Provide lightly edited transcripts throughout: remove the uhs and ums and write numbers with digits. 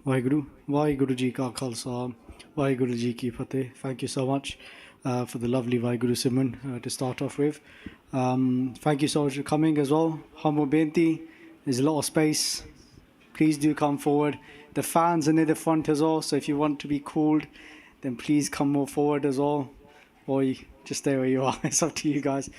WhyGuru, WhyGuru Ji Ka Khalsa, WhyGuru Ji Ki Fateh. Thank you so much for the lovely WhyGuru Simran to start off with. Thank you so much for coming as well. Humble Benti, there's a lot of space. Please do come forward. The fans are near the front as well, so if you want to be cooled, then please come more forward as well. Or you just stay where you are. It's up to you guys.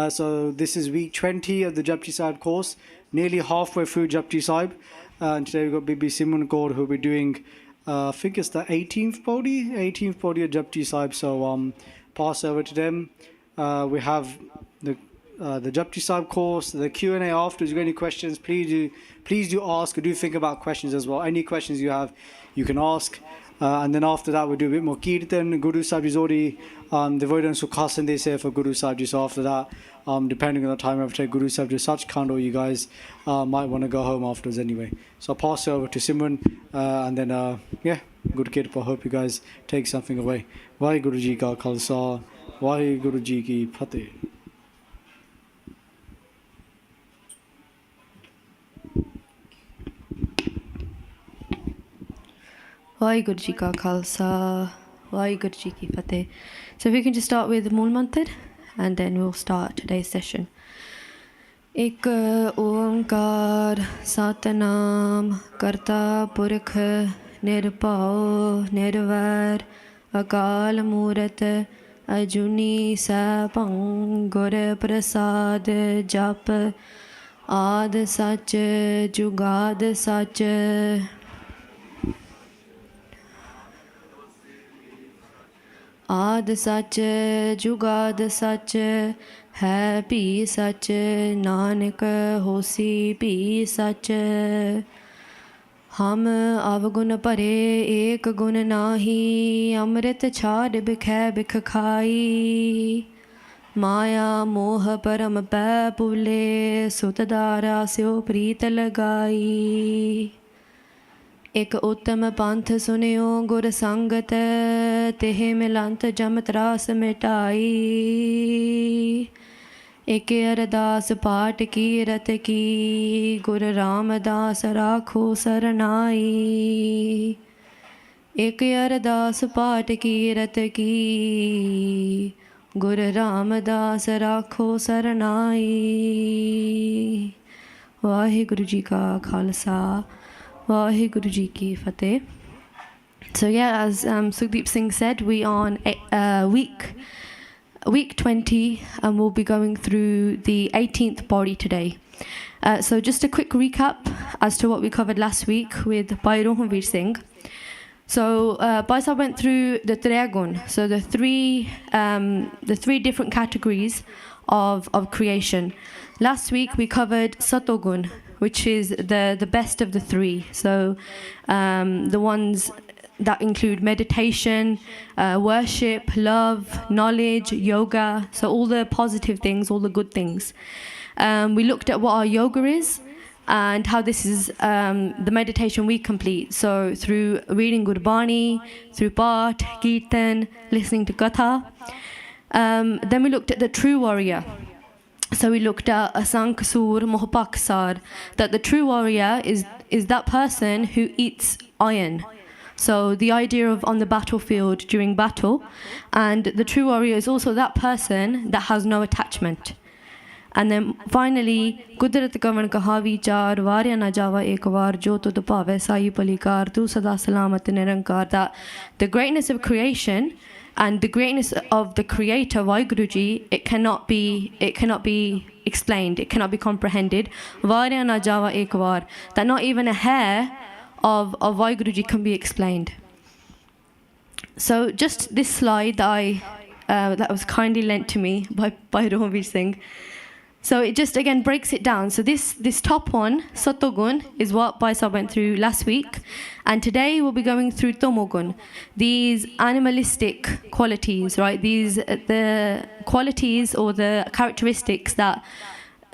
So this is week 20 of the Japji Sahib course. Nearly halfway through Japji Sahib. And today we've got Bibi Simran Kaur who'll be doing, I think it's the 18th body of Japji Sahib. So pass over to them. We have the Japji Sahib course, the Q&A after. If you've got any questions, please do ask, or do think about questions as well. Any questions you have, you can ask. And then after that, we'll do a bit more Kirtan. Guru Sahib is already, the word on Sukhasan they say for Guru Sahib. So after that, depending on the time I've taken Guru Sahib to such kind, or you guys might want to go home afterwards anyway. So I'll pass it over to Simran, and then, good Kirpa. Hope you guys take something away. WhyGuru Ji Ka Khalsa, WhyGuru Ji Ki Fateh. WhyGuru Ji Ka Khalsa, WhyGuru Ji Ki Fateh. So if we can just start with the Mool Mantar, and then we'll start today's session. Ik Onkar Satnam Karta Purkh Nirbhau Nirvair Akal Murਤ Ajuni Sapang Gur Prasad Jap Ad Sach Jugad Sach आद सच जुगाद सच है भी सच नानक होसी भी सच हम अवगुण भरे एक गुण नाही अमृत छाड़ बिखै बिख खाई माया मोह परम पै भूले सुतदारा स्यो प्रीत लगाई एक उत्तम पंथ सुनियो गुर संगत तेह मिलंत जम त्रास मिटाई एक अरदास पाठ की रत की गुर रामदास राखो सरनाई एक अरदास पाठ की रत की गुर रामदास राखो सरनाई वाहिगुरु जी का Khalsa WhyGuru Ji Ki Fateh. So as Sukhdeep Singh said, we are on week 20, and we'll be going through the 18th body today. So just a quick recap as to what we covered last week with Bhai Rohanveer Singh. So Bhai Sahib went through the Tamogun, so the three different categories of creation. Last week we covered Tamogun, which is the best of the three. So the ones that include meditation, worship, love, knowledge, yoga. So all the positive things, all the good things. We looked at what our yoga is and how this is the meditation we complete. So through reading Gurbani, through Path, Kirtan, listening to Katha. Then we looked at the true warrior. So we looked at Asank Sur Mohapaksar, that the true warrior is that person who eats iron. So the idea of on the battlefield during battle, and the true warrior is also that person that has no attachment. And then finally, Kudrat Kavan Kahavi Char Varya na Java Ekvar Jo Tud Pave Sai Palikar Tu Sada Salamat Nirankar, that the greatness of creation and the greatness of the creator, WhyGuruji, it cannot be explained, it cannot be comprehended. Varya na Java Ekvar, that not even a hair of WhyGuruji can be explained. So just this slide that was kindly lent to me by Rohanveer Singh. So it just again breaks it down. So this top one, Tamogun, is what Bhai Sahib went through last week. And today we'll be going through Tamogun, these animalistic qualities, right? These the qualities or the characteristics that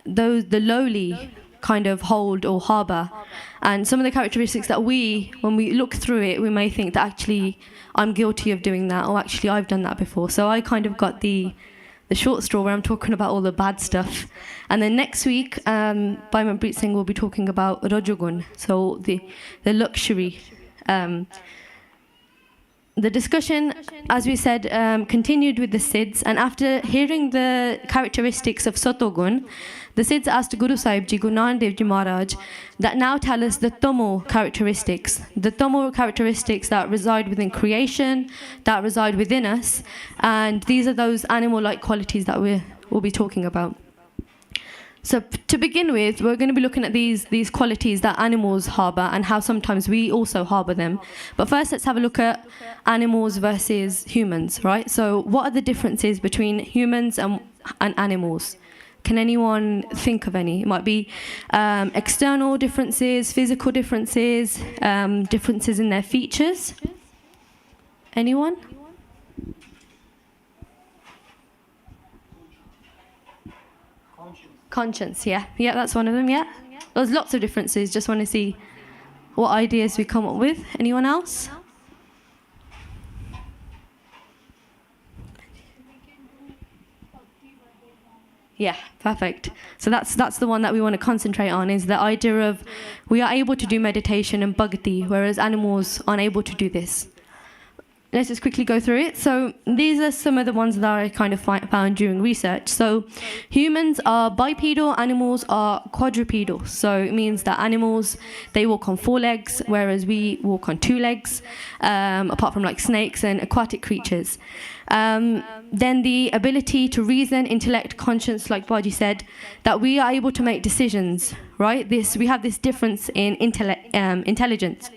the lowly kind of hold or harbour. And some of the characteristics that when we look through it, we may think that actually I'm guilty of doing that, or actually I've done that before. So I kind of got the short straw where I'm talking about all the bad stuff. And then next week, Bhai Manpreet Singh will be talking about Rajogun, so the luxury The discussion, as we said, continued with the Siddhs, and after hearing the characteristics of Tamogun, the Siddhs asked Guru Sahib Ji, Guru Nanak Dev Ji Maharaj, that now tell us the Tamo characteristics. The Tamo characteristics that reside within creation, that reside within us, and these are those animal-like qualities that we'll be talking about. So to begin with, we're going to be looking at these qualities that animals harbour and how sometimes we also harbour them. But first, let's have a look at animals versus humans, right? So what are the differences between humans and animals? Can anyone think of any? It might be external differences, physical differences, differences in their features. Anyone? Conscience, yeah, that's one of them, yeah. There's lots of differences, just want to see what ideas we come up with. Anyone else? Yeah, perfect. So that's the one that we want to concentrate on, is the idea of we are able to do meditation and bhakti, whereas animals aren't able to do this. Let's just quickly go through it. So these are some of the ones that I kind of found during research. So humans are bipedal, animals are quadrupedal. So it means that animals, they walk on 4 legs, whereas we walk on 2 legs, apart from like snakes and aquatic creatures. Then the ability to reason, intellect, conscience, like Baji said, that we are able to make decisions, right? We have this difference in intelligence.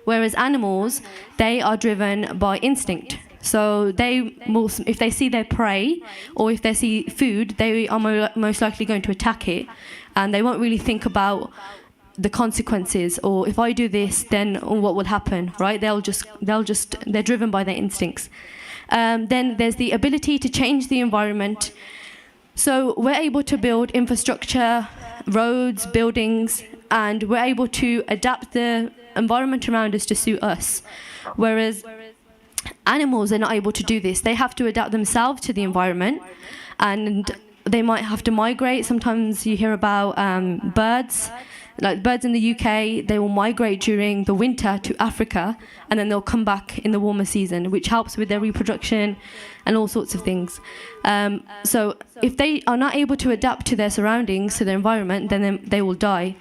Whereas animals, they are driven by instinct. So they will, if they see their prey or if they see food, they are most likely going to attack it, and they won't really think about the consequences, or if I do this, then what will happen, right? They're driven by their instincts. Then there's the ability to change the environment. So we're able to build infrastructure, roads, buildings, and we're able to adapt the environment around us to suit us. Whereas animals are not able to do this. They have to adapt themselves to the environment, and they might have to migrate. Sometimes you hear about birds. Like birds in the UK, they will migrate during the winter to Africa, and then they'll come back in the warmer season, which helps with their reproduction and all sorts of things. So if they are not able to adapt to their surroundings, to their environment, then they will die.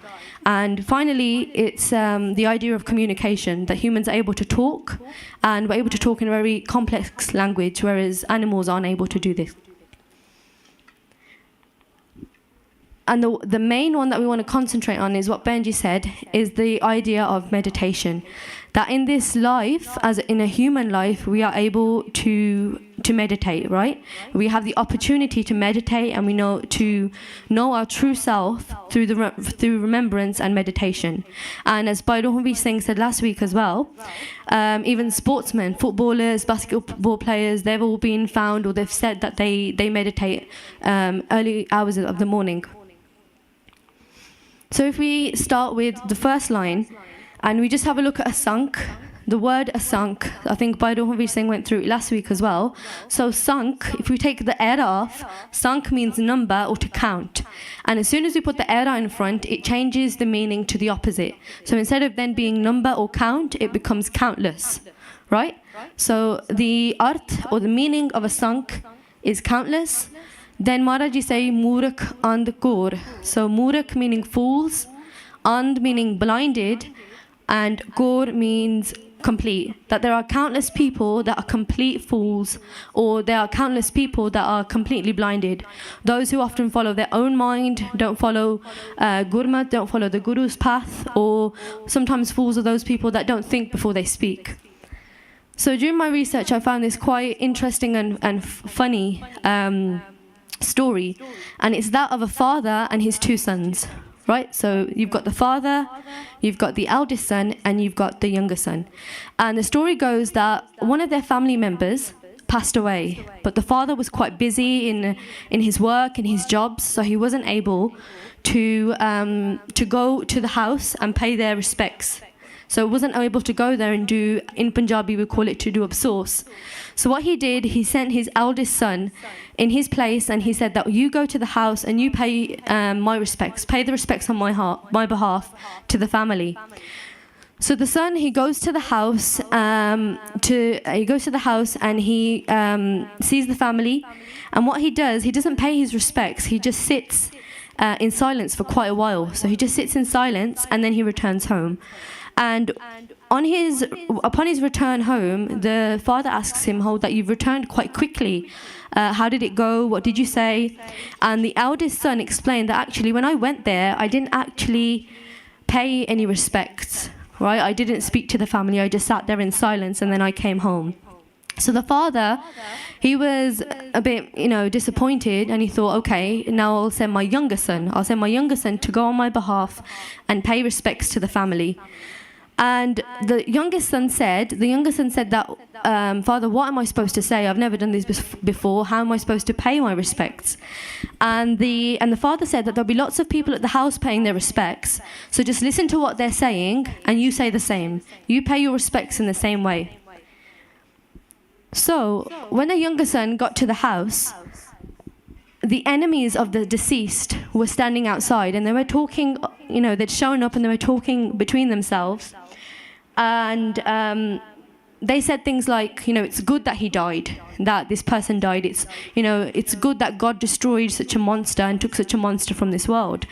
And finally, it's the idea of communication, that humans are able to talk, and we're able to talk in a very complex language, whereas animals aren't able to do this. And the main one that we want to concentrate on is what Benji said, is the idea of meditation. That in this life, as in a human life, we are able to meditate, right? We have the opportunity to meditate, and we know our true self through remembrance and meditation. And as Bairohumbi Singh said last week as well, even sportsmen, footballers, basketball players, they've all been found, or they've said that they meditate early hours of the morning. So if we start with the first line, and we just have a look at asank, the word asank, I think Bairohumbi Singh went through it last week as well. So sank, if we take the era off, sank means number or to count. And as soon as we put the era in front, it changes the meaning to the opposite. So instead of then being number or count, it becomes countless, right? So the arth or the meaning of asank is countless. Then Maharaji say Murak and Kor. So Murak meaning fools, and meaning blinded, and Kor means complete. That there are countless people that are complete fools, or there are countless people that are completely blinded. Those who often follow their own mind, don't follow Gurmat, don't follow the Guru's path, or sometimes fools are those people that don't think before they speak. So during my research, I found this quite interesting and funny story, and it's that of a father and his 2 sons, right? So you've got the father, you've got the eldest son, and you've got the younger son. And the story goes that one of their family members passed away, but the father was quite busy in his work and his jobs, so he wasn't able to go to the house and pay their respects. So wasn't able to go there and do, in Punjabi we call it to do absource. So what he did, he sent his eldest son in his place, and he said that you go to the house and you pay my respects, pay the respects on my behalf to the family. So the son, he goes to the house, and he sees the family, and what he does, he doesn't pay his respects. He just sits in silence for quite a while. So he just sits in silence, and then he returns home. And upon his return home, the father asks him, "Oh, that you've returned quite quickly. How did it go? What did you say?" And the eldest son explained that actually, when I went there, I didn't actually pay any respects. Right? I didn't speak to the family. I just sat there in silence, and then I came home. So the father, he was a bit, disappointed, and he thought, okay, now I'll send my younger son. I'll send my younger son to go on my behalf and pay respects to the family. And the youngest son said that, "Father, what am I supposed to say? I've never done this before. How am I supposed to pay my respects?" And the father said that there'll be lots of people at the house paying their respects. So just listen to what they're saying, and you say the same. You pay your respects in the same way. So when the younger son got to the house, the enemies of the deceased were standing outside, and they were talking, they'd shown up and they were talking between themselves. And they said things like, it's good that he died, that this person died. It's good that God destroyed such a monster and took such a monster from this world.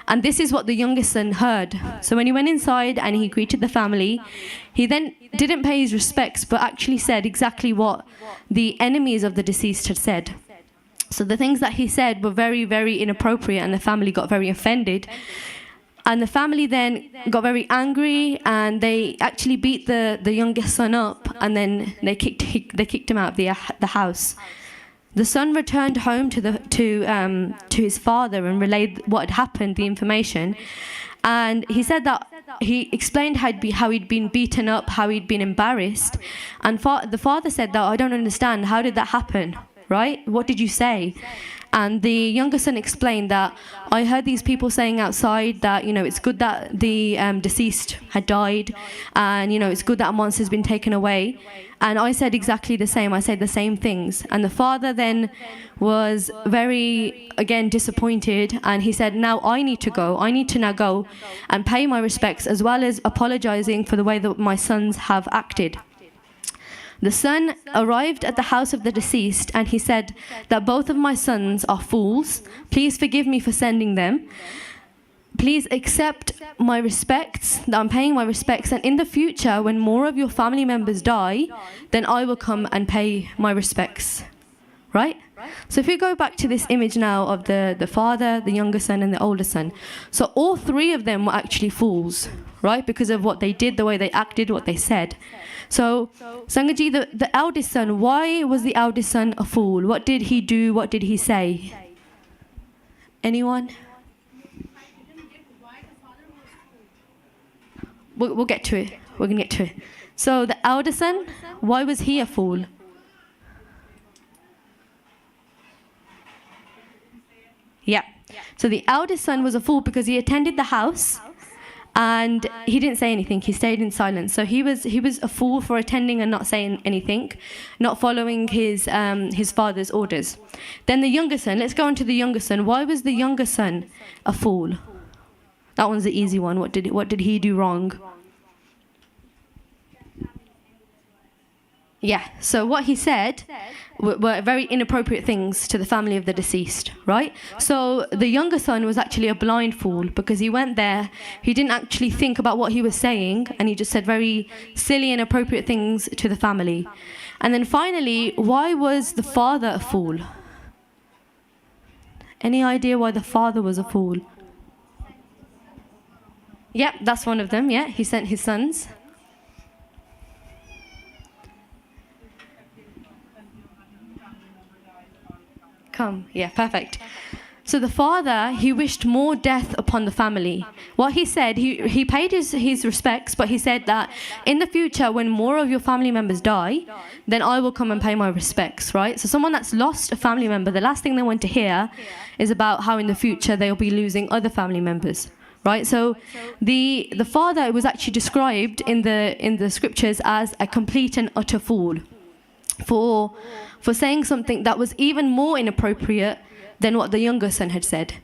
And this is what the youngest son heard. So when he went inside and he greeted the family, he then didn't pay his respects, but actually said exactly what the enemies of the deceased had said. So the things that he said were very, very inappropriate, and the family got very offended. And the family then got very angry, and they actually beat the youngest son up, and then they kicked him out of the house. The son returned home to his father and relayed what had happened, the information. And he said that he explained how he'd been beaten up, how he'd been embarrassed. And the father said that, "I don't understand. How did that happen? Right? What did you say?" And the younger son explained that, "I heard these people saying outside that, it's good that the deceased had died, and, it's good that a monster's been taken away. And I said exactly the same. I said the same things." And the father then was very, again, disappointed. And he said, "Now I need to go. I need to now go and pay my respects, as well as apologizing for the way that my sons have acted." The son arrived at the house of the deceased, and he said that both of my sons are fools. Please forgive me for sending them. Please accept my respects, that I'm paying my respects, and in the future, when more of your family members die, then I will come and pay my respects. Right? So if you go back to this image now of the father, the younger son, and the older son. So all three of them were actually fools, right? Because of what they did, the way they acted, what they said. So, Sangaji, the eldest son, why was the eldest son a fool? What did he do? What did he say? Anyone? We'll get to it. We're going to get to it. So, the eldest son, why was he a fool? Yeah. So, the eldest son was a fool because he attended the house, and he didn't say anything. He stayed in silence. So he was a fool for attending and not saying anything, not following his father's orders. Then the younger son. Let's go on to the younger son. Why was the younger son a fool? That one's the easy one. What did he do wrong? Yeah. So what he said were very inappropriate things to the family of the deceased, right? So the younger son was actually a blind fool because he went there, he didn't actually think about what he was saying, and he just said very silly, inappropriate things to the family. And then finally, why was the father a fool? Any idea why the father was a fool? Yeah, that's one of them, yeah. He sent his sons. Come. Yeah, perfect. So the father, he wished more death upon the family. What he said, he paid his respects, but he said that in the future, when more of your family members die, then I will come and pay my respects, right? So someone that's lost a family member, the last thing they want to hear is about how in the future they'll be losing other family members, right? So the father was actually described in the scriptures as a complete and utter fool for saying something that was even more inappropriate than what the younger son had said.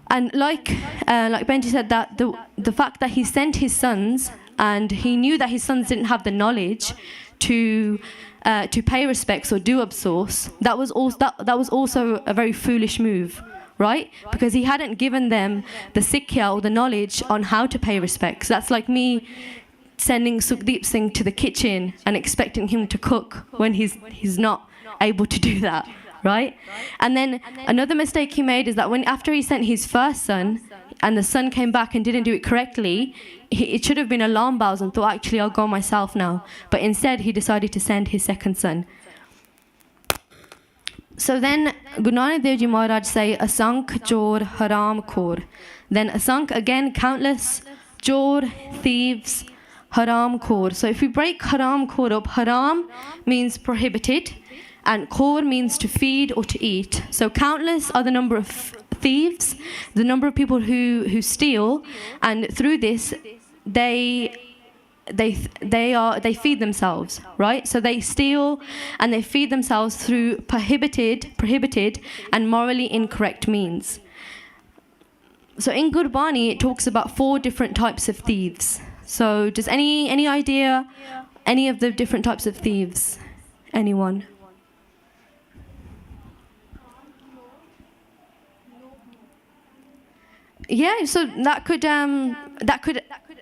And like Benji said, that the fact that he sent his sons and he knew that his sons didn't have the knowledge to pay respects or do absource, that was also a very foolish move, right? Because he hadn't given them the Sikhya or the knowledge on how to pay respects. That's like me sending Sukhdeep Singh to the kitchen and expecting him to cook when he's not able to do that, right? And then another mistake he made is that after he sent his first son and the son came back and didn't do it correctly, it should have been alarm bells and thought, actually, I'll go myself now. But instead, he decided to send his second son. So then Guru Nanak Dev Ji Maharaj say, Asank Chor Haram Khor. Then Asank, again, countless, Chor, thieves, Haram Khor. So if we break Haram Khor up, Haram means prohibited, and Khor means to feed or to eat. So countless are the number of thieves, the number of people who steal, and through this, they feed themselves, right? So they steal and they feed themselves through prohibited and morally incorrect means. So in Gurbani, it talks about 4 different types of thieves. So does any idea any of the different types of thieves? Anyone? Yeah, so that could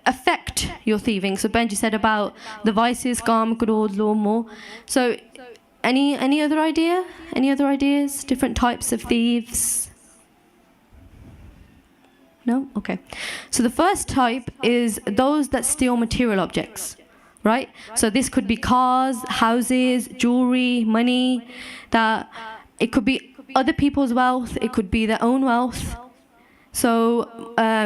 affect your thieving. So Benji said about the vices, Kam, Krodh, Lobh, Moh. So any other idea? Any other ideas? Different types of thieves? No? Okay. So the first type is those that steal material objects, right? So this could be cars, houses, jewelry, money. That it could be other people's wealth. It could be their own wealth. So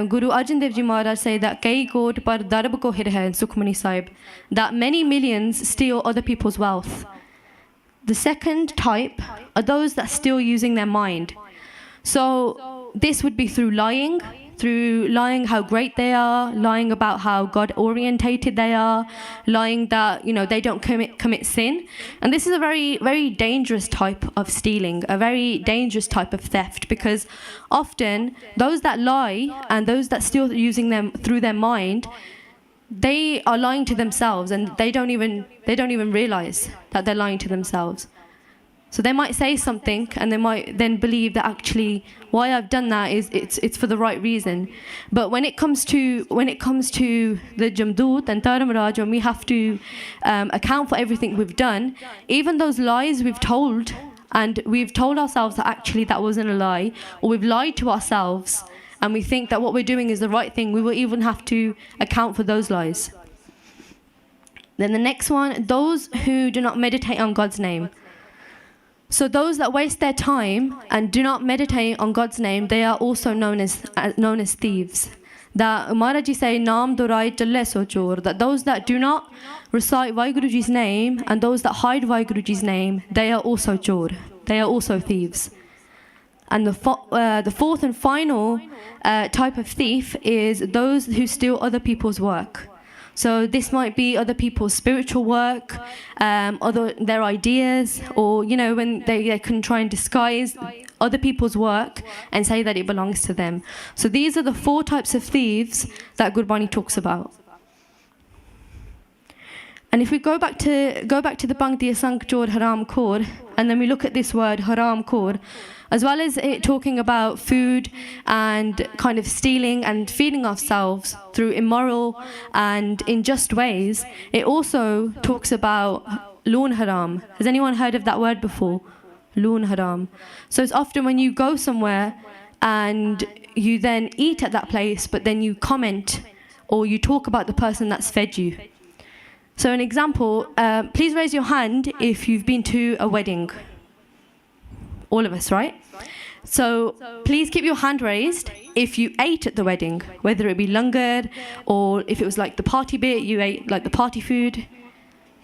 Guru Arjan Dev Ji Maharaj say that Kai Kod par darb ko hir hai in Sukhmani Sahib, that many millions steal other people's wealth. The second type are those that steal using their mind. So this would be through lying how great they are, lying about how God orientated they are, lying that they don't commit sin. And this is a very, very dangerous type of stealing, a very dangerous type of theft, because often those that lie and those that steal using them through their mind, they are lying to themselves, and they don't even realize that they're lying to themselves. So they might say something and they might then believe that actually why I've done that is it's for the right reason. But when it comes to the Jamdoot and Taramraj, when we have to account for everything we've done, even those lies we've told, and we've told ourselves that actually that wasn't a lie, or we've lied to ourselves and we think that what we're doing is the right thing, we will even have to account for those lies. Then the next one, those who do not meditate on God's name. So those that waste their time and do not meditate on God's name, they are also known as thieves. That Maharaji say, Naam Durai Challe So Chor, that those that do not recite WhyGuruji's name and those that hide WhyGuruji's name, they are also Chor. They are also thieves. And the fourth and final type of thief is those who steal other people's work. So this might be other people's spiritual work, their ideas, or when they can try and disguise other people's work and say that it belongs to them. So these are the 4 types of thieves that Gurbani talks about. And if we go back to the Bhakti Asank Chor Haram Khor, and then we look at this word Haram Khor, as well as it talking about food and kind of stealing and feeding ourselves through immoral and unjust ways, it also talks about loon haram. Has anyone heard of that word before? Loon haram. So it's often when you go somewhere and you then eat at that place, but then you comment or you talk about the person that's fed you. So an example, please raise your hand if you've been to a wedding. All of us, right? So please keep your hand raised if you ate at the wedding, whether it be langar or if it was like the party bit, you ate like the party food.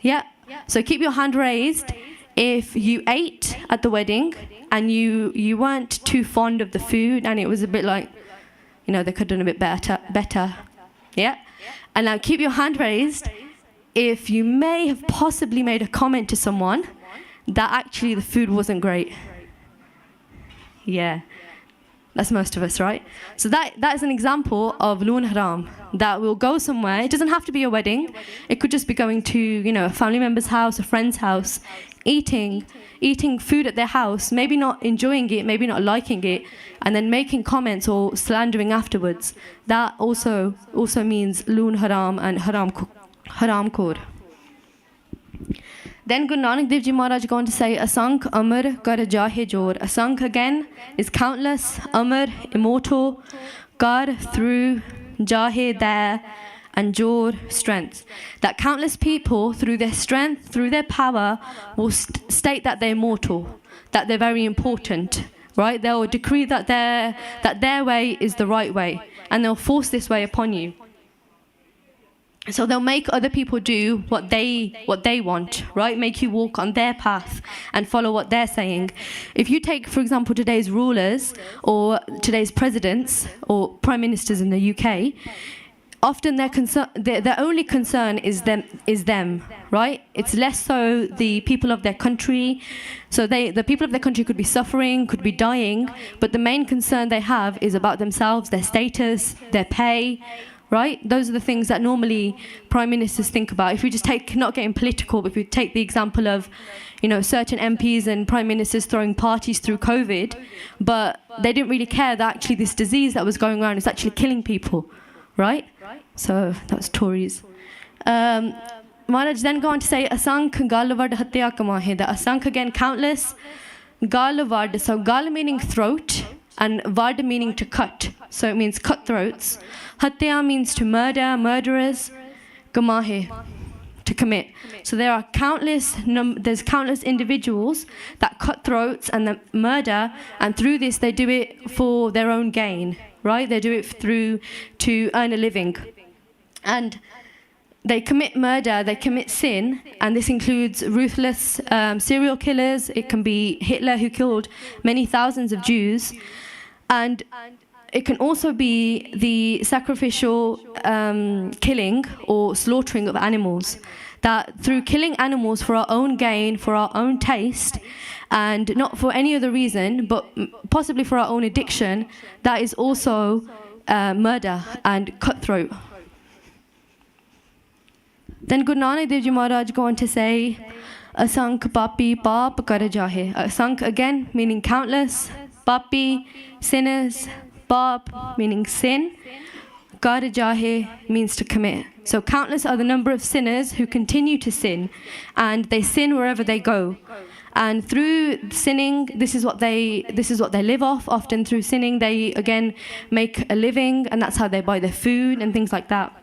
Yeah? So keep your hand raised if you ate at the wedding and you weren't too fond of the food and it was a bit like, they could have done a bit better. Yeah? And now keep your hand raised if you may have possibly made a comment to someone that actually the food wasn't great. Yeah. That's most of us, right? So that is an example of loon haram, that will go somewhere. It doesn't have to be a wedding. It could just be going to, you know, a family member's house, a friend's house, eating food at their house, maybe not enjoying it, maybe not liking it, and then making comments or slandering afterwards. That also means loon haram and haram khor. Then Guru Nanak Dev Ji Maharaj going to say, Asank Amar Kar Jahe Jor. Asank again is countless, Amar, immortal, Kar, through, Jahe, there, and Jor, strength. That countless people, through their strength, through their power, will state that they're immortal, that they're very important, right? They'll decree that their way is the right way, and they'll force this way upon you. So they'll make other people do what they want, right? Make you walk on their path and follow what they're saying. If you take, for example, today's rulers or today's presidents or prime ministers in the UK, often their only concern is them, right? It's less so the people of their country. So the people of their country could be suffering, could be dying, but the main concern they have is about themselves, their status, their pay, right? Those are the things that normally prime ministers think about. If we just take, not getting political, but if we take the example of, you know, certain MPs and prime ministers throwing parties through COVID, but they didn't really care that actually this disease that was going around is actually killing people, right? So that was Tories. Maharaj then go on to say, Asank galavad hatya kamahe. The asank again, countless. Galavad, so gal meaning throat, and vad meaning to cut. So it means cutthroats. Hatya means to murder, murderers. Gamahe, to commit. So there are there's countless individuals that cut throats and that murder, and through this they do it for their own gain, right? They do it to earn a living. And they commit murder, they commit sin, and this includes ruthless serial killers. It can be Hitler, who killed many thousands of Jews. And it can also be the sacrificial killing or slaughtering of animals. That through killing animals for our own gain, for our own taste, and not for any other reason, but possibly for our own addiction, that is also murder and cutthroat. Then Guru Nanak Dev Ji Maharaj go on to say, Asank papi paap kar jahe. Asank again meaning countless, papi, sinners, paap meaning sin, kar jahe means to commit. So countless are the number of sinners who continue to sin, and they sin wherever they go. And through sinning, this is what they live off. Often through sinning, they again make a living, and that's how they buy their food and things like that.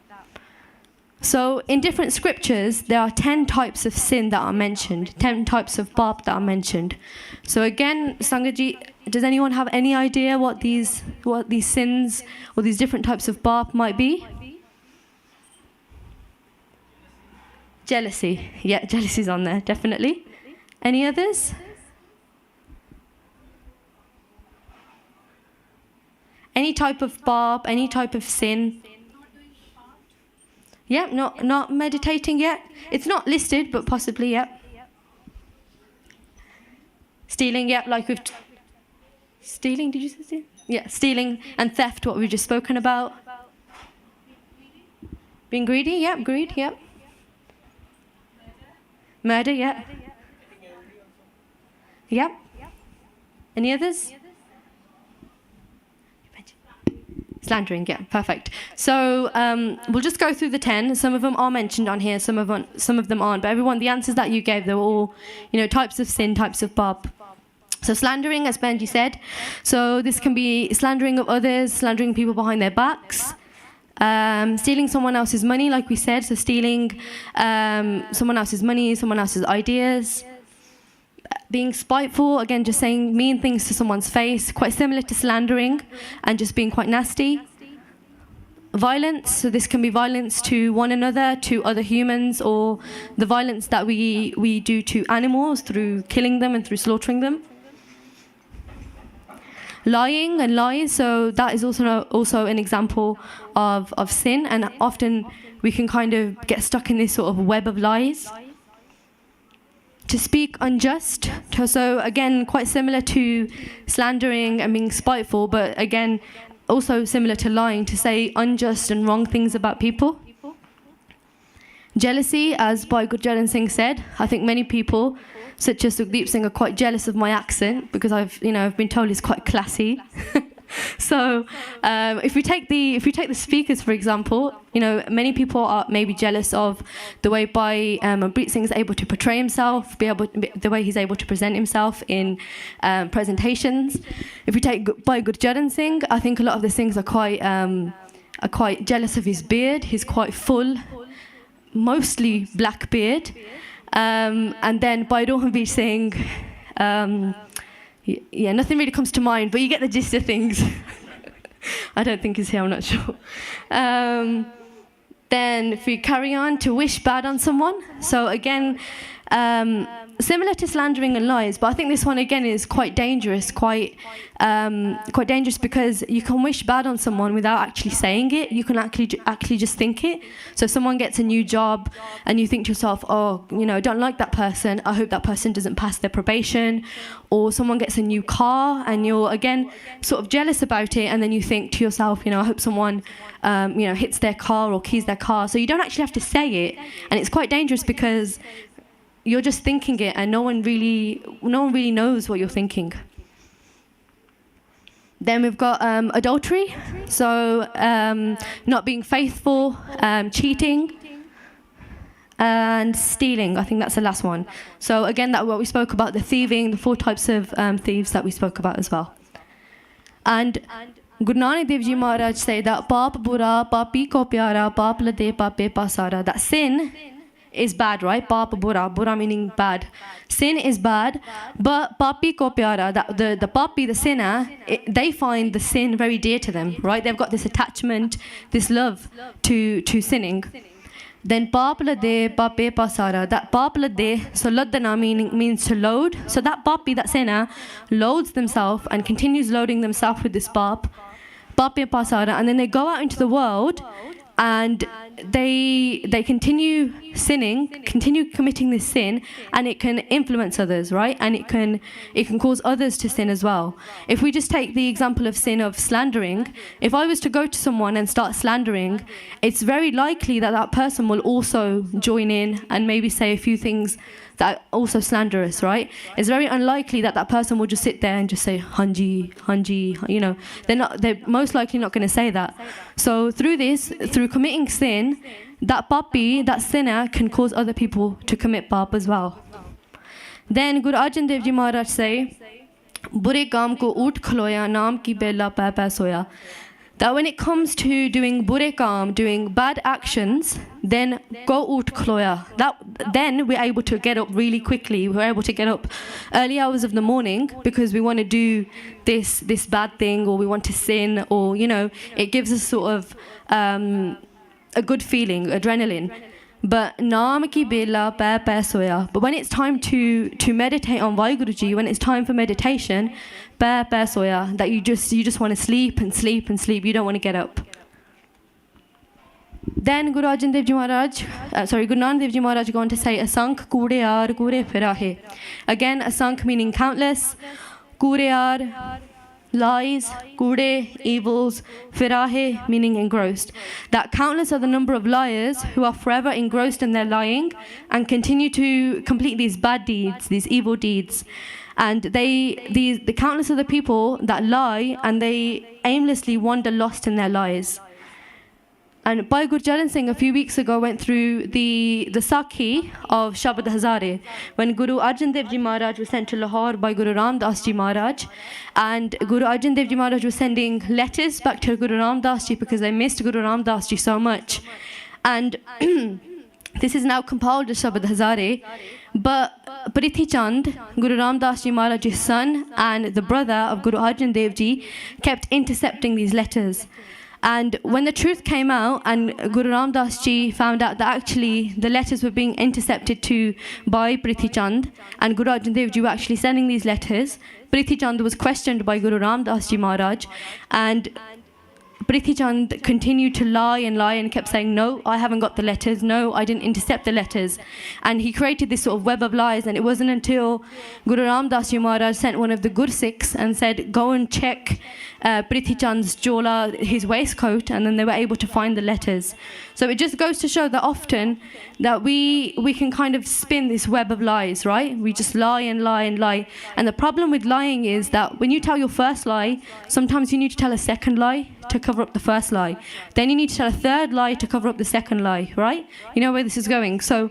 So in different scriptures, there are 10 types of sin that are mentioned, 10 types of paap that are mentioned. So again, Sangaji, does anyone have any idea what these sins or these different types of paap might be? Jealousy. Yeah, jealousy's on there, definitely. Any others? Any type of paap, any type of sin? Yeah, not meditating yet. It's not listed, but possibly, yeah. Stealing, yeah, like we've... Stealing, did you say stealing? Yeah, stealing and theft, what we've just spoken about. Being greedy, yeah, greed, yeah. Murder, yeah. Yep. Any others? Slandering, yeah, perfect. So we'll just go through the 10. Some of them are mentioned on here, some of them aren't. But everyone, the answers that you gave, they were all, types of sin, types of paap. So slandering, as Benji said. So this can be slandering of others, slandering people behind their backs. Stealing someone else's money, like we said. So stealing someone else's money, someone else's ideas. Being spiteful, again, just saying mean things to someone's face, quite similar to slandering, and just being quite nasty. Violence, so this can be violence to one another, to other humans, or the violence that we do to animals through killing them and through slaughtering them. Lying and lies, so that is also an example of sin, and often we can kind of get stuck in this sort of web of lies. to speak unjust. So again, quite similar to slandering and being spiteful, but again, also similar to lying, to say unjust and wrong things about people. Jealousy, as Bhai Gurcharan Singh said, I think many people, such as Sukhdeep Singh, are quite jealous of my accent because I've been told it's quite classy. So if we take the speakers, for example, many people are maybe jealous of the way Bhai Amrit Singh is able to portray himself, the way he's able to present himself in presentations. If we take Bhai Gurcharan Singh, I think a lot of the Singhs are quite jealous of his beard. He's quite full, mostly black beard. And then Bhai Rohanveer Singh, yeah, nothing really comes to mind, but you get the gist of things. I don't think he's here, I'm not sure. Then if we carry on, to wish bad on someone. So again, similar to slandering and lies, but I think this one again is quite dangerous, quite dangerous, because you can wish bad on someone without actually saying it. You can actually just think it. So if someone gets a new job and you think to yourself, oh, I don't like that person, I hope that person doesn't pass their probation. Or someone gets a new car and you're again sort of jealous about it, and then you think to yourself, I hope someone hits their car or keys their car. So you don't actually have to say it, and it's quite dangerous because you're just thinking it, and no one really knows what you're thinking. Then we've got adultery, so not being faithful, cheating, and stealing. I think that's the last one. So again, that's what we spoke about, the thieving, the 4 types of thieves that we spoke about as well. And Guru Nanak Dev Ji Maharaj say that Paap Bura, Papi Ko Pyara, Paap Lade, Pape Pasara, that sin is bad, right? Paap Bura meaning bad. Sin is bad, but Papi Ko Pyara, the papi, the sinner, they find the sin very dear to them, right? They've got this attachment, this love to sinning. Then Paap Lade, Pape Pasara, that Paap Lade, so Ladana means to load. So that papi, that sinner, loads themselves and continues loading themselves with this Pape Pasara, and then they go out into the world and they continue sinning, continue committing this sin, and it can influence others, right? And it can cause others to sin as well. If we just take the example of sin of slandering, if I was to go to someone and start slandering, it's very likely that that person will also join in and maybe say a few things that are also slanderous, right? It's very unlikely that that person will just sit there and just say hanji, they're most likely not going to say that. So through committing sin, that papi, that sinner, can cause other people to commit pap as well. Then Guru Arjan Dev Ji Maharaj say, Bure kaam ko oot khloya, naam ki bella pa soya. That when it comes to doing bure kaam, doing bad actions, then go oot khloya. Then we're able to get up really quickly. We're able to get up early hours of the morning because we want to do this bad thing, or we want to sin, or it gives us sort of a good feeling, adrenaline. But naam ki bela pa soya. But when it's time to meditate on WhyGuru, when it's time for meditation, pa soya, that you just want to sleep and sleep and sleep. You don't want to get up. Then Guru Nanak Dev Ji Maharaj go on to say, asank kude aar kure firahe. Again, asank meaning countless, kure aar, lies, kude, evils, firahe meaning engrossed. That countless are the number of liars who are forever engrossed in their lying and continue to complete these bad deeds, these evil deeds. And the countless are the people that lie and they aimlessly wander lost in their lies. And Bhai Gurcharan Singh a few weeks ago went through the Sakhi of Shabad Hazare, when Guru Arjan Dev Ji Maharaj was sent to Lahore by Guru Ramdas Ji Maharaj, and Guru Arjan Dev Ji Maharaj was sending letters back to Guru Ramdas Ji because they missed Guru Ramdas Ji so much. And this is now compiled as Shabad Hazare, but Prithi Chand, Guru Ramdas Ji Maharaj's son and the brother of Guru Arjan Dev Ji, kept intercepting these letters. And when the truth came out and Guru Ramdas Ji found out that actually the letters were being intercepted by Prithi Chand, and Guru Arjan Dev Ji were actually sending these letters, Prithi Chand was questioned by Guru Ramdas Ji Maharaj, and Prithi Chand continued to lie and kept saying, no, I haven't got the letters. No, I didn't intercept the letters. And he created this sort of web of lies. And it wasn't until Guru Ram Das Ji Maharaj sent one of the Gursikhs and said, go and check Prithi Chand's jola, his waistcoat, and then they were able to find the letters. So it just goes to show that often that we can kind of spin this web of lies, right? We just lie and lie and lie. And the problem with lying is that when you tell your first lie, sometimes you need to tell a second lie to cover up the first lie. Then you need to tell a third lie to cover up the second lie, right? You know where this is going. So,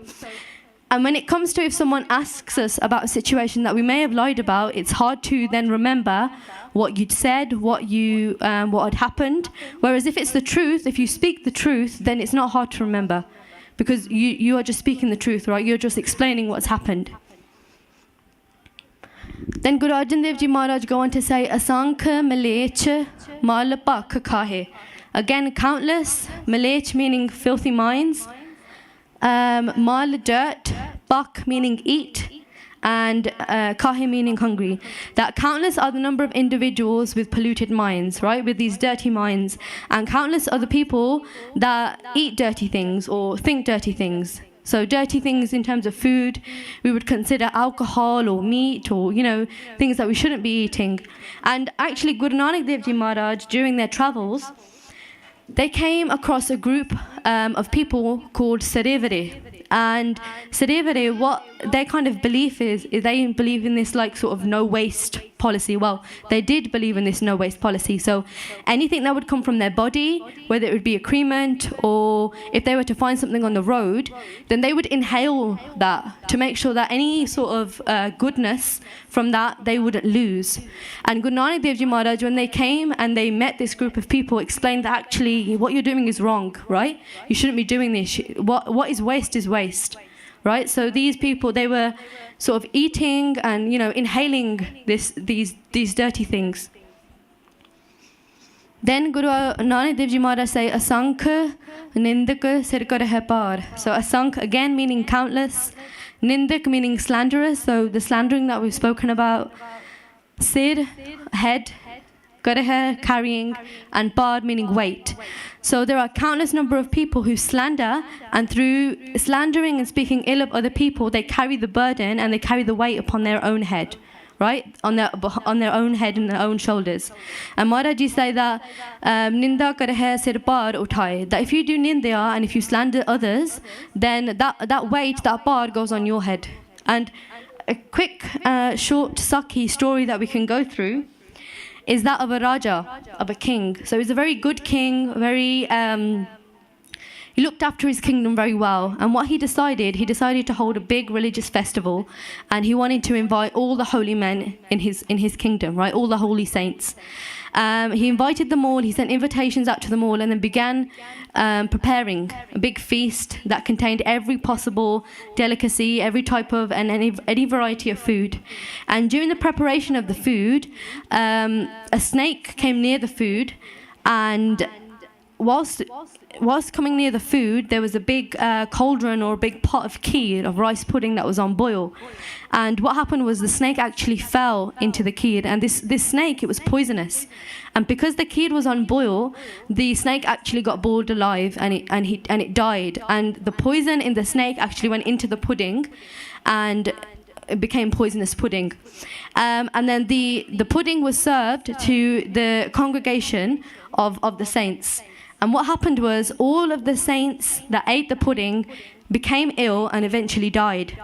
and when it comes to if someone asks us about a situation that we may have lied about, it's hard to then remember what you'd said, what had happened. Whereas if it's the truth, if you speak the truth, then it's not hard to remember, because you are just speaking the truth, right? You're just explaining what's happened. Then Guru Arjan Dev Ji Maharaj go on to say, Asank malech mal pak khahe. Again, countless, malech meaning filthy minds, mal dirt, pak meaning eat, and kahe meaning hungry. That countless are the number of individuals with polluted minds, right, with these dirty minds, and countless are the people that eat dirty things or think dirty things. So dirty things in terms of food, we would consider alcohol or meat or, things that we shouldn't be eating. And actually Guru Nanak Dev Ji Maharaj, during their travels, they came across a group of people called Sarevare. And Sarevare, what their kind of belief is they believe in this like sort of no waste policy. Well, they did believe in this no waste policy. So anything that would come from their body, whether it would be excrement or if they were to find something on the road, then they would inhale that to make sure that any sort of goodness from that they wouldn't lose. And Guru Nanak Dev Ji Maharaj, when they came and they met this group of people, explained that actually what you're doing is wrong, right? You shouldn't be doing this. What is waste, right? So these people, they were sort of eating and inhaling these dirty things. Then Guru Nanak Dev Ji Maharaj say, Asank nindak sir kar hai par. So asank again meaning countless, nindak meaning slanderous, so the slandering that we've spoken about, sir, head, karah, carrying, and par meaning weight. So there are countless number of people who slander, and through slandering and speaking ill of other people, they carry the burden and they carry the weight upon their own head, right? On their own head and their own shoulders. And Maharaji say that ninda karhe sir par uthaye, that if you do nindya and if you slander others, then that weight, that bar goes on your head. And a quick short Sakhi story that we can go through is that of a Raja, of a king. So he's a very good king, he looked after his kingdom very well. And what he decided to hold a big religious festival, and he wanted to invite all the holy men in his kingdom, right? All the holy saints. He invited them all, he sent invitations out to them all, and then began preparing a big feast that contained every possible delicacy, every type of, and any variety of food. And during the preparation of the food, a snake came near the food, and whilst coming near the food, there was a big cauldron or a big pot of kheer, of rice pudding that was on boil. And what happened was the snake actually fell into the kheer, and this snake, it was poisonous. And because the kheer was on boil, the snake actually got boiled alive, and it died. And the poison in the snake actually went into the pudding, and it became poisonous pudding. And then the pudding was served to the congregation of the saints. And what happened was all of the saints that ate the pudding became ill and eventually died.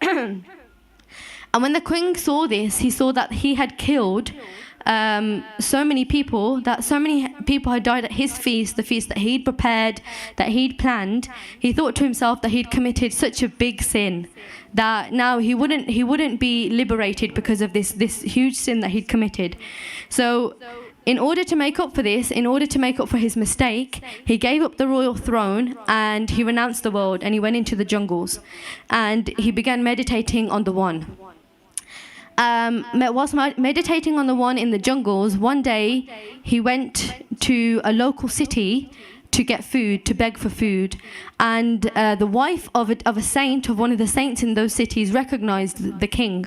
And when the king saw this, he saw that he had killed so many people had died at his feast, the feast that he'd prepared, that he'd planned. He thought to himself that he'd committed such a big sin that now he wouldn't be liberated because of this huge sin that he'd committed. So in order to make up for this, in order to make up for his mistake, he gave up the royal throne and he renounced the world, and he went into the jungles and he began meditating on the One. Whilst meditating on the One in the jungles, one day he went to a local city to get food, to beg for food. And the wife of a saint, of one of the saints in those cities, recognized the king.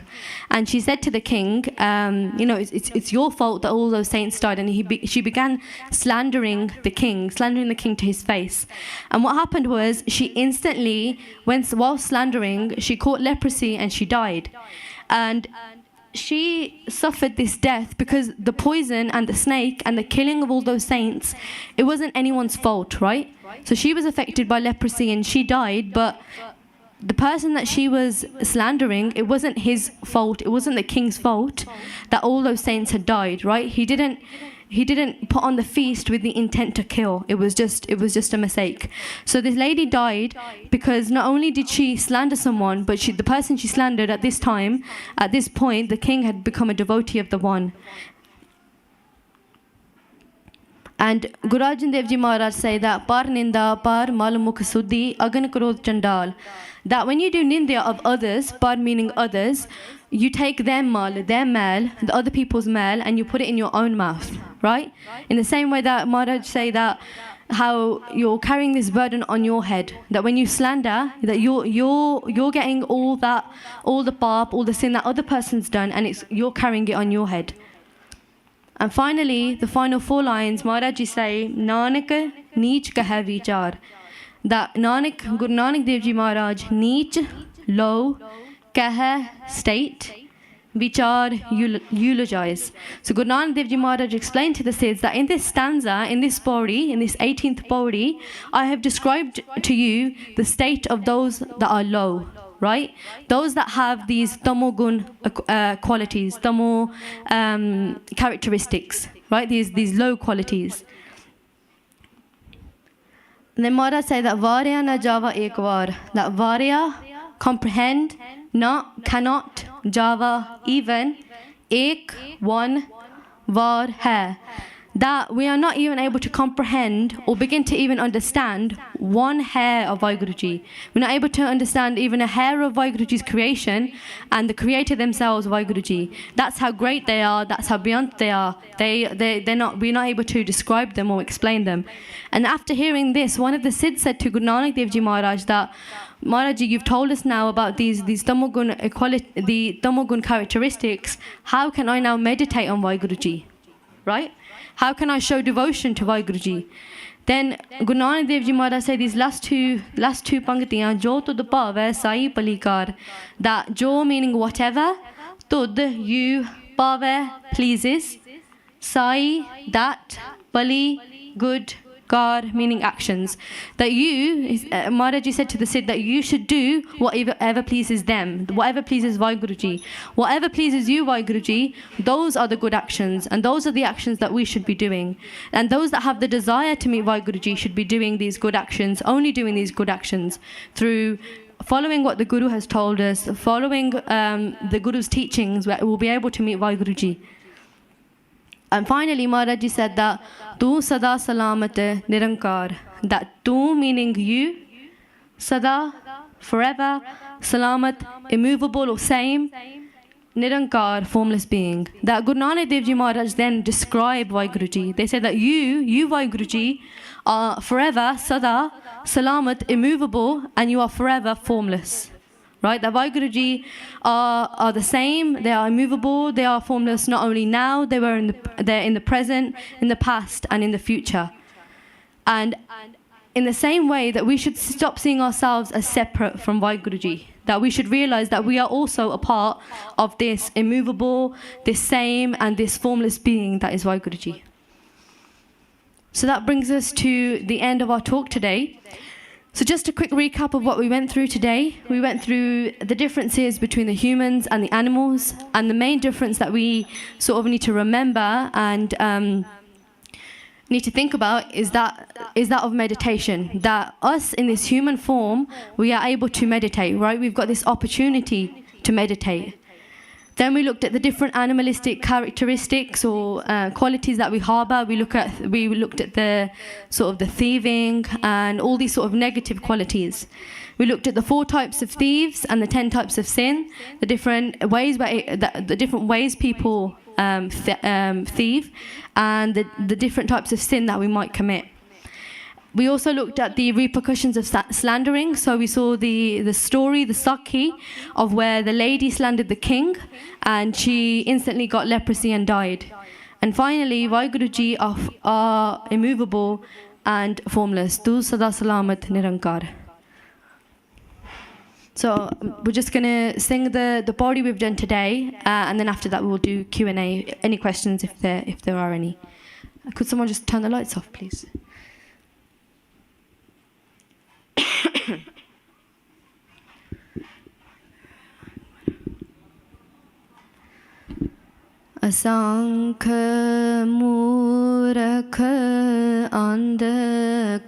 And she said to the king, it's your fault that all those saints died. And she began slandering the king to his face. And what happened was, she instantly, while slandering, she caught leprosy and she died. And she suffered this death because the poison and the snake and the killing of all those saints, it wasn't anyone's fault, right? So she was affected by leprosy and she died, but the person that she was slandering, it wasn't his fault, it wasn't the king's fault that all those saints had died, right? He didn't put on the feast with the intent to kill. It was just a mistake. So this lady died because not only did she slander someone, but the person she slandered at this point, the king had become a devotee of the one. And Guru Arjan Dev Ji Maharaj say that par ninda par malmukh suddhi agan krodh chandal, that when you do ninda of others, par meaning others, you take their mal, the other people's mal, and you put it in your own mouth, right? In the same way that Maharaj say that how you're carrying this burden on your head, that when you slander, that you're getting all the paap, all the sin that other person's done, and you're carrying it on your head. And finally, the final 4 lines, Maharaj ji say, Nanak neech kahe vichar, that Guru Nanak Dev Ji Maharaj, neech, low, kahe, state, vichar, eulogize. So Guru Nanak Dev Ji Maharaj explained to the Siddhs that in this stanza, in this pauri, in this 18th pauri, I have described to you the state of those that are low, right? Those that have these Tamogun qualities, Tamo characteristics, right? These low qualities. And then Maharaj say that Varya na java ekvar, that Varya, comprehend, not, cannot, java, even, ek, one, var, hai, that we are not even able to comprehend or begin to even understand one hair of WhyGuruji. We're not able to understand even a hair of WhyGuruji's creation and the creator themselves, WhyGuruji. That's how great they are, that's how beyond they are. We're not able to describe them or explain them. And after hearing this, one of the Siddhs said to Guru Nanak Dev Ji Maharaj that, Maharaji, you've told us now about these Tamogun the Tamogun characteristics. How can I now meditate on WhyGuruji? Right? How can I show devotion to WhyGuruji? Then Guru Nanak Dev Ji Maharaj said these last two pangtiyan, Jo tud pave sai palikar, that Jo meaning whatever, tud you, pave pleases, sai that, pali good, Gar meaning actions, that Maharaji said to the Siddh that you should do whatever pleases them, whatever pleases WhyGuruji. Whatever pleases you, WhyGuruji, those are the good actions, and those are the actions that we should be doing. And those that have the desire to meet WhyGuruji should be doing these good actions, only doing these good actions through following what the Guru has told us, following the Guru's teachings, where we'll be able to meet WhyGuruji. And finally, Maharaji said that Tu sada salamat nirankar, that Tu meaning you, sada, forever, salamat, immovable or same, nirankar, formless being. That Guru Nanak Dev Ji Maharaj then described WhyGuruji. They said that you WhyGuruji, are forever, sada, salamat, immovable, and you are forever formless. Right, that WhyGuruji are the same. They are immovable. They are formless. Not only now, they're in the present, in the past, and in the future. And in the same way that we should stop seeing ourselves as separate from WhyGuruji, that we should realize that we are also a part of this immovable, this same, and this formless being that is WhyGuruji. So that brings us to the end of our talk today. So just a quick recap of what we went through today. We went through the differences between the humans and the animals, and the main difference that we sort of need to remember and need to think about is that of meditation. That us in this human form, we are able to meditate, right? We've got this opportunity to meditate. Then we looked at the different animalistic characteristics or qualities that we harbour. We looked at the sort of the thieving and all these sort of negative qualities. We looked at the 4 types of thieves and the 10 types of sin, the different ways people thieve, and the different types of sin that we might commit. We also looked at the repercussions of slandering. So we saw the story, the Sakhi, of where the lady slandered the king and she instantly got leprosy and died. And finally, WhyGuru Ji are immovable and formless. Tu sada salamat nirankar. So we're just going to sing the body we've done today, and then after that we'll do Q&A. Any questions if there are any. Could someone just turn the lights off, please? Asankh Murakh Andhakor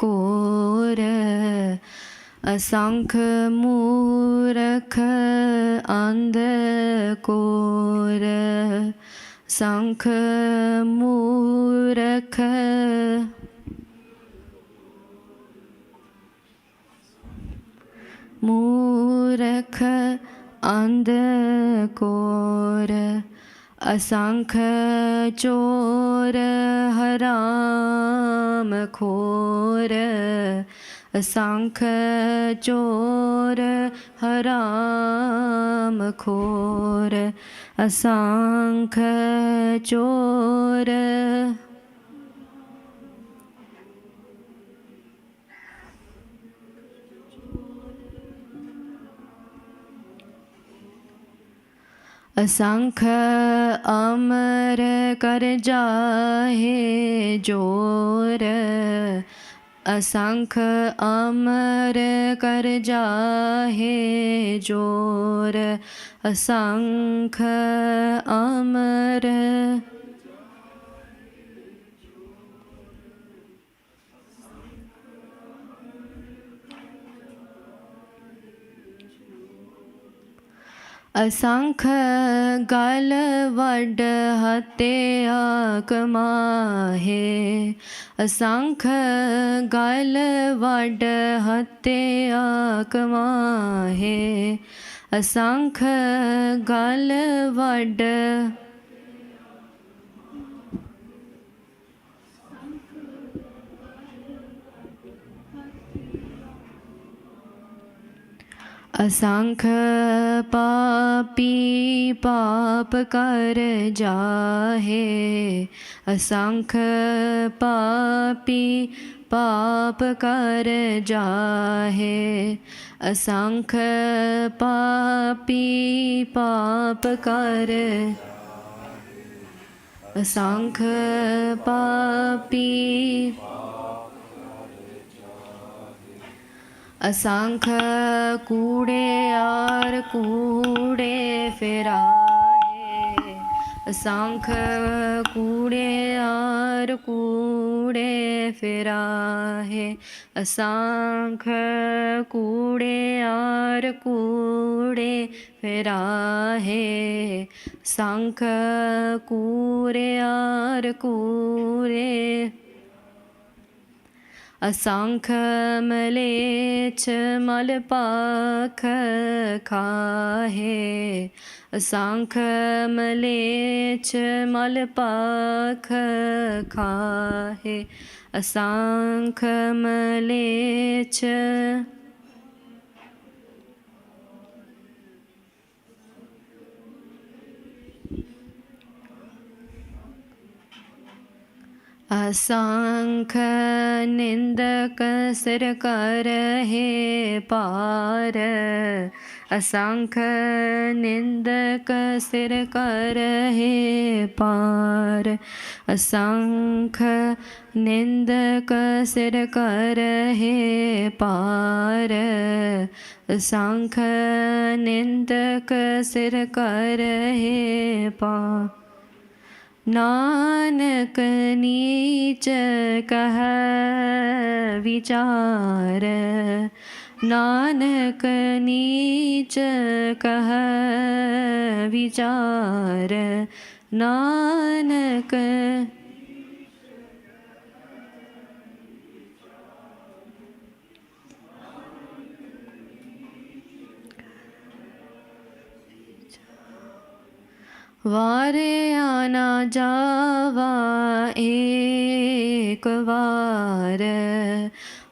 Asankh Murakh Andhakor Sankh Murakh Murakh Andhakor Asankh Chor Haram Khor Asankh Chor Haram Khor Asankh Chor असंख अमर कर जाहे जोर असंख अमर कर जाहे जोर असंख अमर असंख गल वड हत्या कमाहे असंख गल वड हत्या कमाहे असंख गल वड असंख पापी पाप कर जाहे असंख पापी पाप कर जाहे असंख पापी पाप कर असंख पापी असंख कूड़े यार कूड़े फिराहे असंख कूड़े यार कूड़े फिराहे असंख कूड़े यार कूड़े फिराहे संख कूड़े यार कूड़े असंख मलेच्छ मल पाख खाहे असंख मलेच्छ मल पाख खाहे असंख मलेच्छ असंख निंदक सिर करहे पार असंख निंदक सिर करहे पार असंख निंदक सिर करहे पार असंख निंदक सिर करहे पार नानक नीच कह विचार नानक नीच कह विचार नानक वारे आना जावा एक वार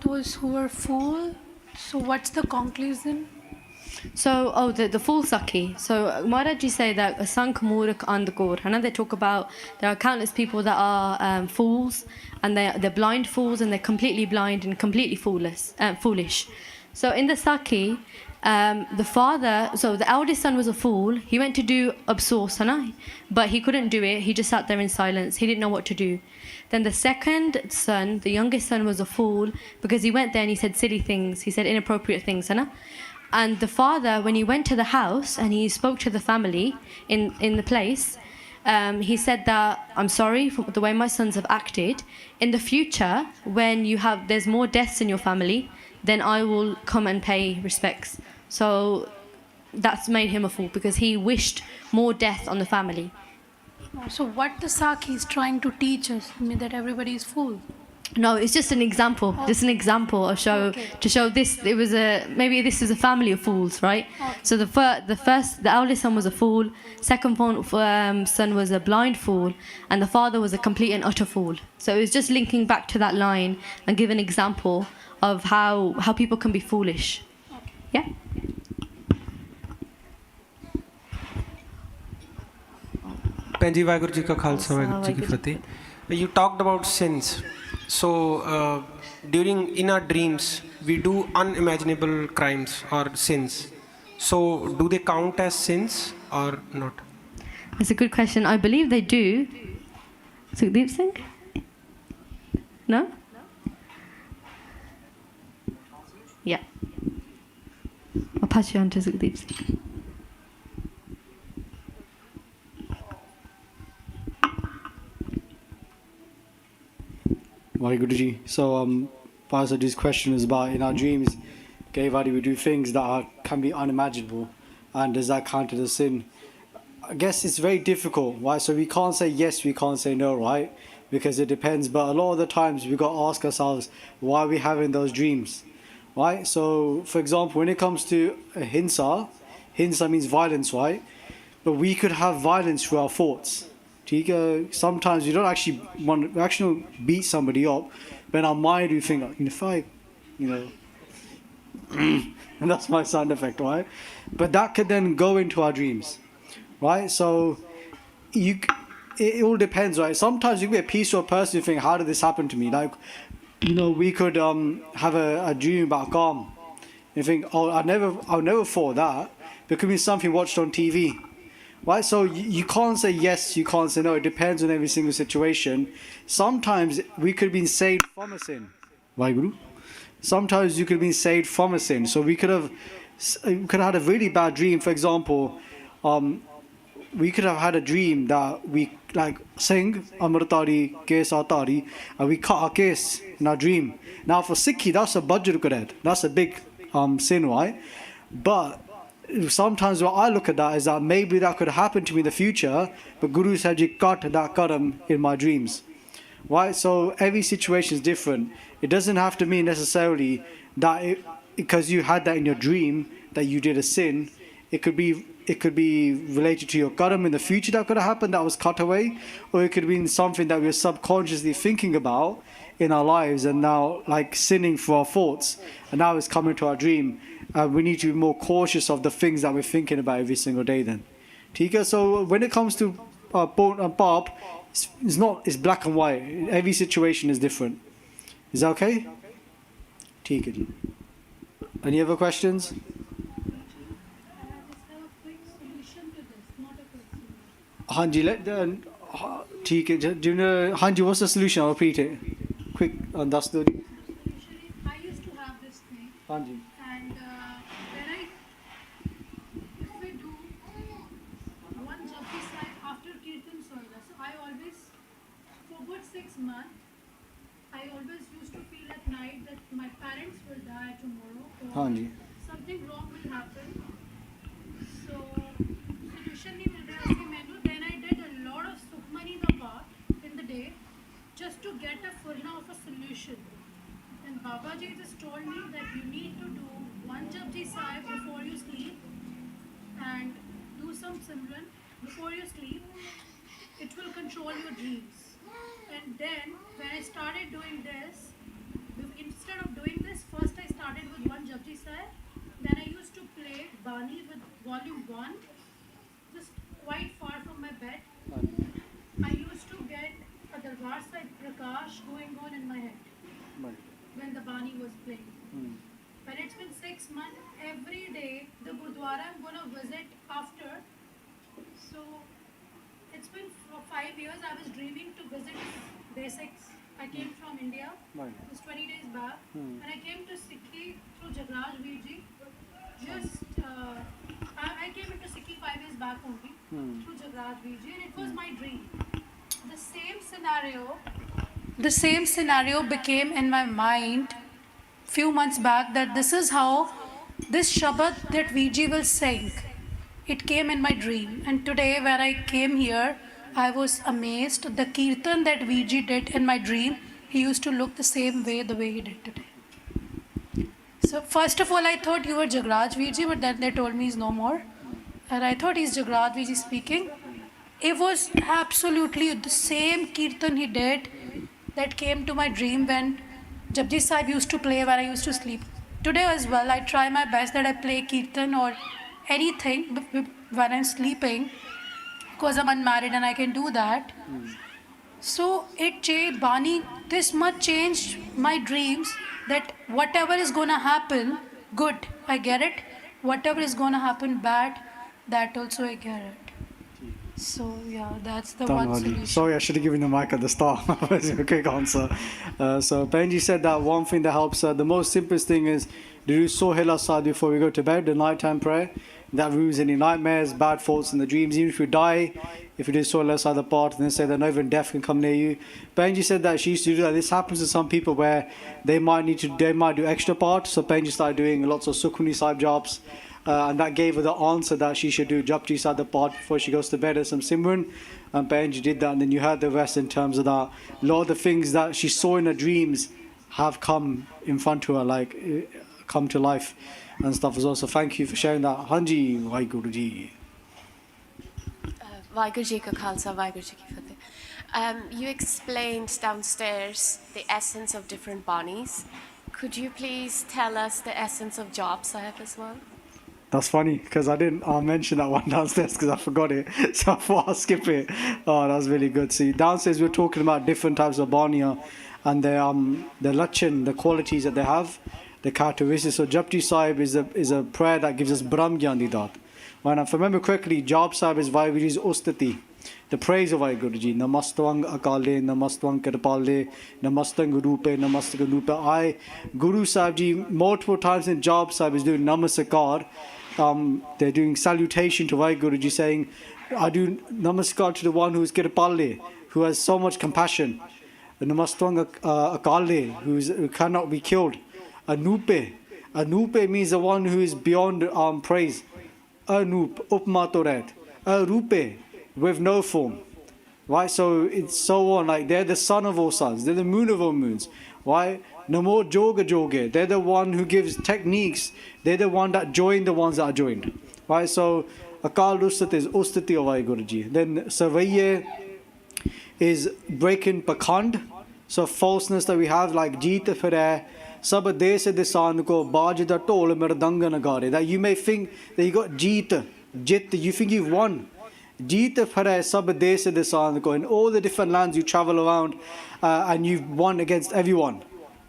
those who were fool. So what's the conclusion? So, the full Sakhi. So, Maharaji say that Asank Murak Andakor. They talk about there are countless people that are fools, and they're blind fools, and they're completely blind and completely foolish. So, in the Sakhi, the father, so the eldest son was a fool. He went to do absor, but he couldn't do it. He just sat there in silence. He didn't know what to do. Then the second son, the youngest son, was a fool because he went there and he said silly things. He said inappropriate things, And the father, when he went to the house and he spoke to the family in the place, he said that, I'm sorry for the way my sons have acted. In the future, when there's more deaths in your family, then I will come and pay respects. So that's made him a fool because he wished more death on the family. So what the Sakhi is trying to teach us, that everybody is fool. No, it's just an example. Okay. Just an example of to show this. It was maybe this is a family of fools, right? Okay. So the eldest son was a fool. Second son was a blind fool, and the father was a complete and utter fool. So it was just linking back to that line and give an example of how people can be foolish. Okay. Yeah. Penji Vaheguru Ji ka Khalsa, Vaheguru Ji ki Fateh. You talked about sins. So in our dreams, we do unimaginable crimes or sins. So do they count as sins or not? That's a good question. I believe they do. Sukhdeep Singh? No? Yeah. I'll pass you on to Sukhdeep Singh. WhyGuru. So, Pasaji's question is about in our dreams, Gayavadi, we do things that can be unimaginable, and does that count as a sin? I guess it's very difficult, right? So we can't say yes, we can't say no, right? Because it depends. But a lot of the times we got to ask ourselves, why are we having those dreams, right? So, for example, when it comes to hinsa means violence, right? But we could have violence through our thoughts. Sometimes we don't actually want to beat somebody up, but in our mind we think, if I, and that's my sound effect, right? But that could then go into our dreams, right? So it all depends, right? Sometimes you can be a peaceful person, you think, how did this happen to me? Like, we could have a dream about calm. You think, oh, I'll never thought that. But it could be something watched on TV. Right, so you can't say yes, you can't say no. It depends on every single situation. Sometimes we could have been saved from a sin. WhyGuru. Sometimes you could have been saved from a sin. So we could have had a really bad dream. For example, we could have had a dream that we sing Amritari, Kesatari, and we cut our case in our dream. Now for Sikhi, that's a Bajr Kured. That's a big sin, right? But sometimes what I look at that is that maybe that could happen to me in the future, but Guru said you cut that karam in my dreams, right? So every situation is different. It doesn't have to mean necessarily that because you had that in your dream that you did a sin. It could be related to your karam in the future that could have happened that was cut away, or it could be something that we're subconsciously thinking about in our lives and now sinning for our thoughts, and now it's coming to our dream. We need to be more cautious of the things that we're thinking about every single day then. Tika? So when it comes to Pop, it's black and white. Every situation is different. Is that okay? Tika. Any other questions? Hanji, Tika, do you know, Hanji, what's the solution? I'll repeat it. Quick, and that's the... I used to have this thing. Hanji. And if we do one Japji Sahib after Kirtan Soila, so I always, for good 6 months, I always used to feel at night that my parents will die tomorrow or Hanji. something wrong will happen. So, solution nahi mil raha uski menu. Then I did a lot of Sukhmani the path in the day just to get a furna of a solution. And Babaji just told me that you need to do one Japji Sahib before you sleep and do some Simran before you sleep. It will control your dreams. And then when I started doing this, in instead of doing this, first I started with one Japji Sahib. Then I used to play Bani with volume 1, just quite far from my bed. I used to get a Darbar Sahib Prakash going on in my head when the Bani was playing. When it's been 6 months, every day the Gurdwara I'm going to visit after. So it's been for 5 years. I was dreaming to visit basics. I came from India. It was 20 days back. And I came to Sikhi through Jagraj Veerji. I came into Sikhi 5 years back only through Jagraj Veerji, and it was my dream. The same scenario became in my mind few months back, that this is how this Shabad that Veerji will sing. It came in my dream, and today when I came here, I was amazed. The Kirtan that Veerji did in my dream, he used to look the same way the way he did today. So first of all, I thought you were Jagraj Veerji, but then they told me he's no more. And I thought he's Jagraj Veerji speaking. It was absolutely the same Kirtan he did that came to my dream when Japji Sahib used to play when I used to sleep. Today as well, I try my best that I play Kirtan or anything when I'm sleeping, because I'm unmarried and I can do that. So Bani, this much changed my dreams, that whatever is going to happen, good, I get it. Whatever is going to happen, bad, that also I get it. So yeah, that's the one solution. Sorry, I should have given the mic at the start. That was a quick answer. So Benji said that one thing that helps, the most simplest thing is to do Sohila Sad before we go to bed, the nighttime prayer. That removes any nightmares, bad thoughts in the dreams. Even if you die, if you do Sohila Sad the part, then say that no even death can come near you. Benji said that she used to do that. This happens to some people where they might do extra part. So Benji started doing lots of Sukhmani Sahib jobs. And that gave her the answer that she should do Japji Sahib the part before she goes to bed as some Simran. And Benji did that, and then you heard the rest in terms of that. A lot of the things that she saw in her dreams have come in front of her, like come to life and stuff as well. So thank you for sharing that. Hanji, WhyGuru Ji. WhyGuru Ji ka Khalsa, WhyGuru Ji ki Fateh. You explained downstairs the essence of different Banis. Could you please tell us the essence of Jap Sahib as well? That's funny, because I didn't mention that one downstairs because I forgot it. So I thought I'll skip it. Oh, that was really good. See, downstairs we're talking about different types of Bania and the lachin, the qualities that they have, the characteristics. So Japji Sahib is a prayer that gives us Brahm Gyan Didat. When I remember correctly, Jap Sahib is WhyGuru's Ustati, the praise of WhyGuruji. Namastwang Akale, Namastwang Kirpale, Namastang Gurupe, Namastang Gurupe. Guru Sahib Ji, multiple times in Jap Sahib is doing Namaskar. They're doing salutation to WhyGuruji, saying, I do namaskar to the one who is Kirpale, who has so much compassion. Namastwang Akale, who cannot be killed. Anupe. Anupe means the one who is beyond praise. Anup, Upmatoret. Arupe, with no form. Right, so it's so on, like they're the sun of all suns, they're the moon of all moons. Right? Namo Joga Joge, they're the one who gives techniques, they're the one that join the ones that are joined. Right, so Akal Ustat is Ustati of WhyGuruji. Then Savaiye is breaking Pakhand, so falseness that we have, like Jeet Fere, Sab Desa Desan Ko Bajda Tol Merdanga Nagare, that you may think that you got Jeet, Jit, you think you've won. Jeet Fere Sab Desa Desan Ko, in all the different lands you travel around and you've won against everyone.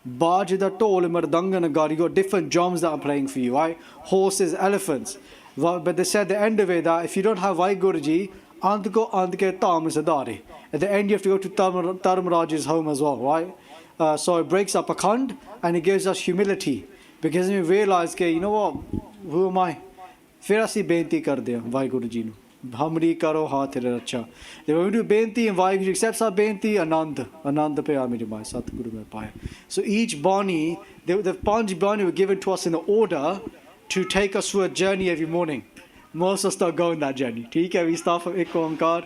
Bajda Tol Merdanga Nagare, you got different drums that are playing for you, right? Horses, elephants. But they said at the end of it that if you don't have WhyGuruji, Antko Antke Tam Sadari. At the end you have to go to Dharmaraj's home as well, right? So it breaks up Pakhand and it gives us humility. Because we realize, okay, you know what, who am I? Fir asi benti kar diya WhyGuruji nu. Hamri karo ha tere racha. When we do benti and WhyGuruji accepts our benti, Anand pe amiri mai, Satguru mein paya. So each Bani, the Panj Bani were given to us in the order to take us through a journey every morning. Most of us don't go on that journey. We start from Ek Onkar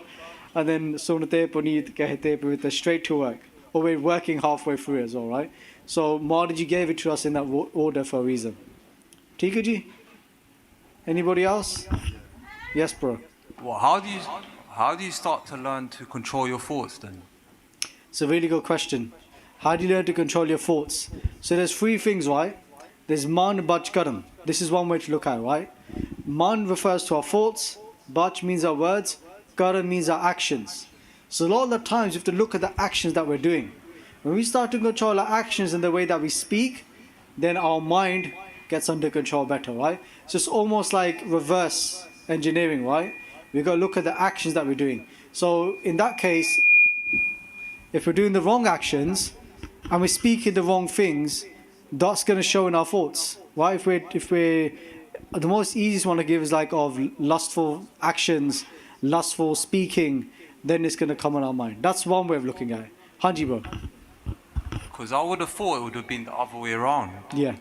and then Sunate Puneet Kehte with straight to work. Or we're working halfway through as well, right? So Maharaji gave it to us in that order for a reason. Tika ji? Anybody else? Yes, bro. Well, how do you start to learn to control your thoughts then? It's a really good question. How do you learn to control your thoughts? So there's three things, right? There's man, bach, karam. This is one way to look at it, right? Man refers to our thoughts, bach means our words, karam means our actions. So a lot of the times you have to look at the actions that we're doing. When we start to control our actions in the way that we speak, then our mind gets under control better, right? So it's almost like reverse engineering, right? We've got to look at the actions that we're doing. So in that case, if we're doing the wrong actions and we're speaking the wrong things, that's going to show in our thoughts, right? If we're the most easiest one to give is like of lustful actions, lustful speaking, then it's going to come on our mind. That's one way of looking at it. Hanji bro. Because I would have thought it would have been the other way around. Yeah.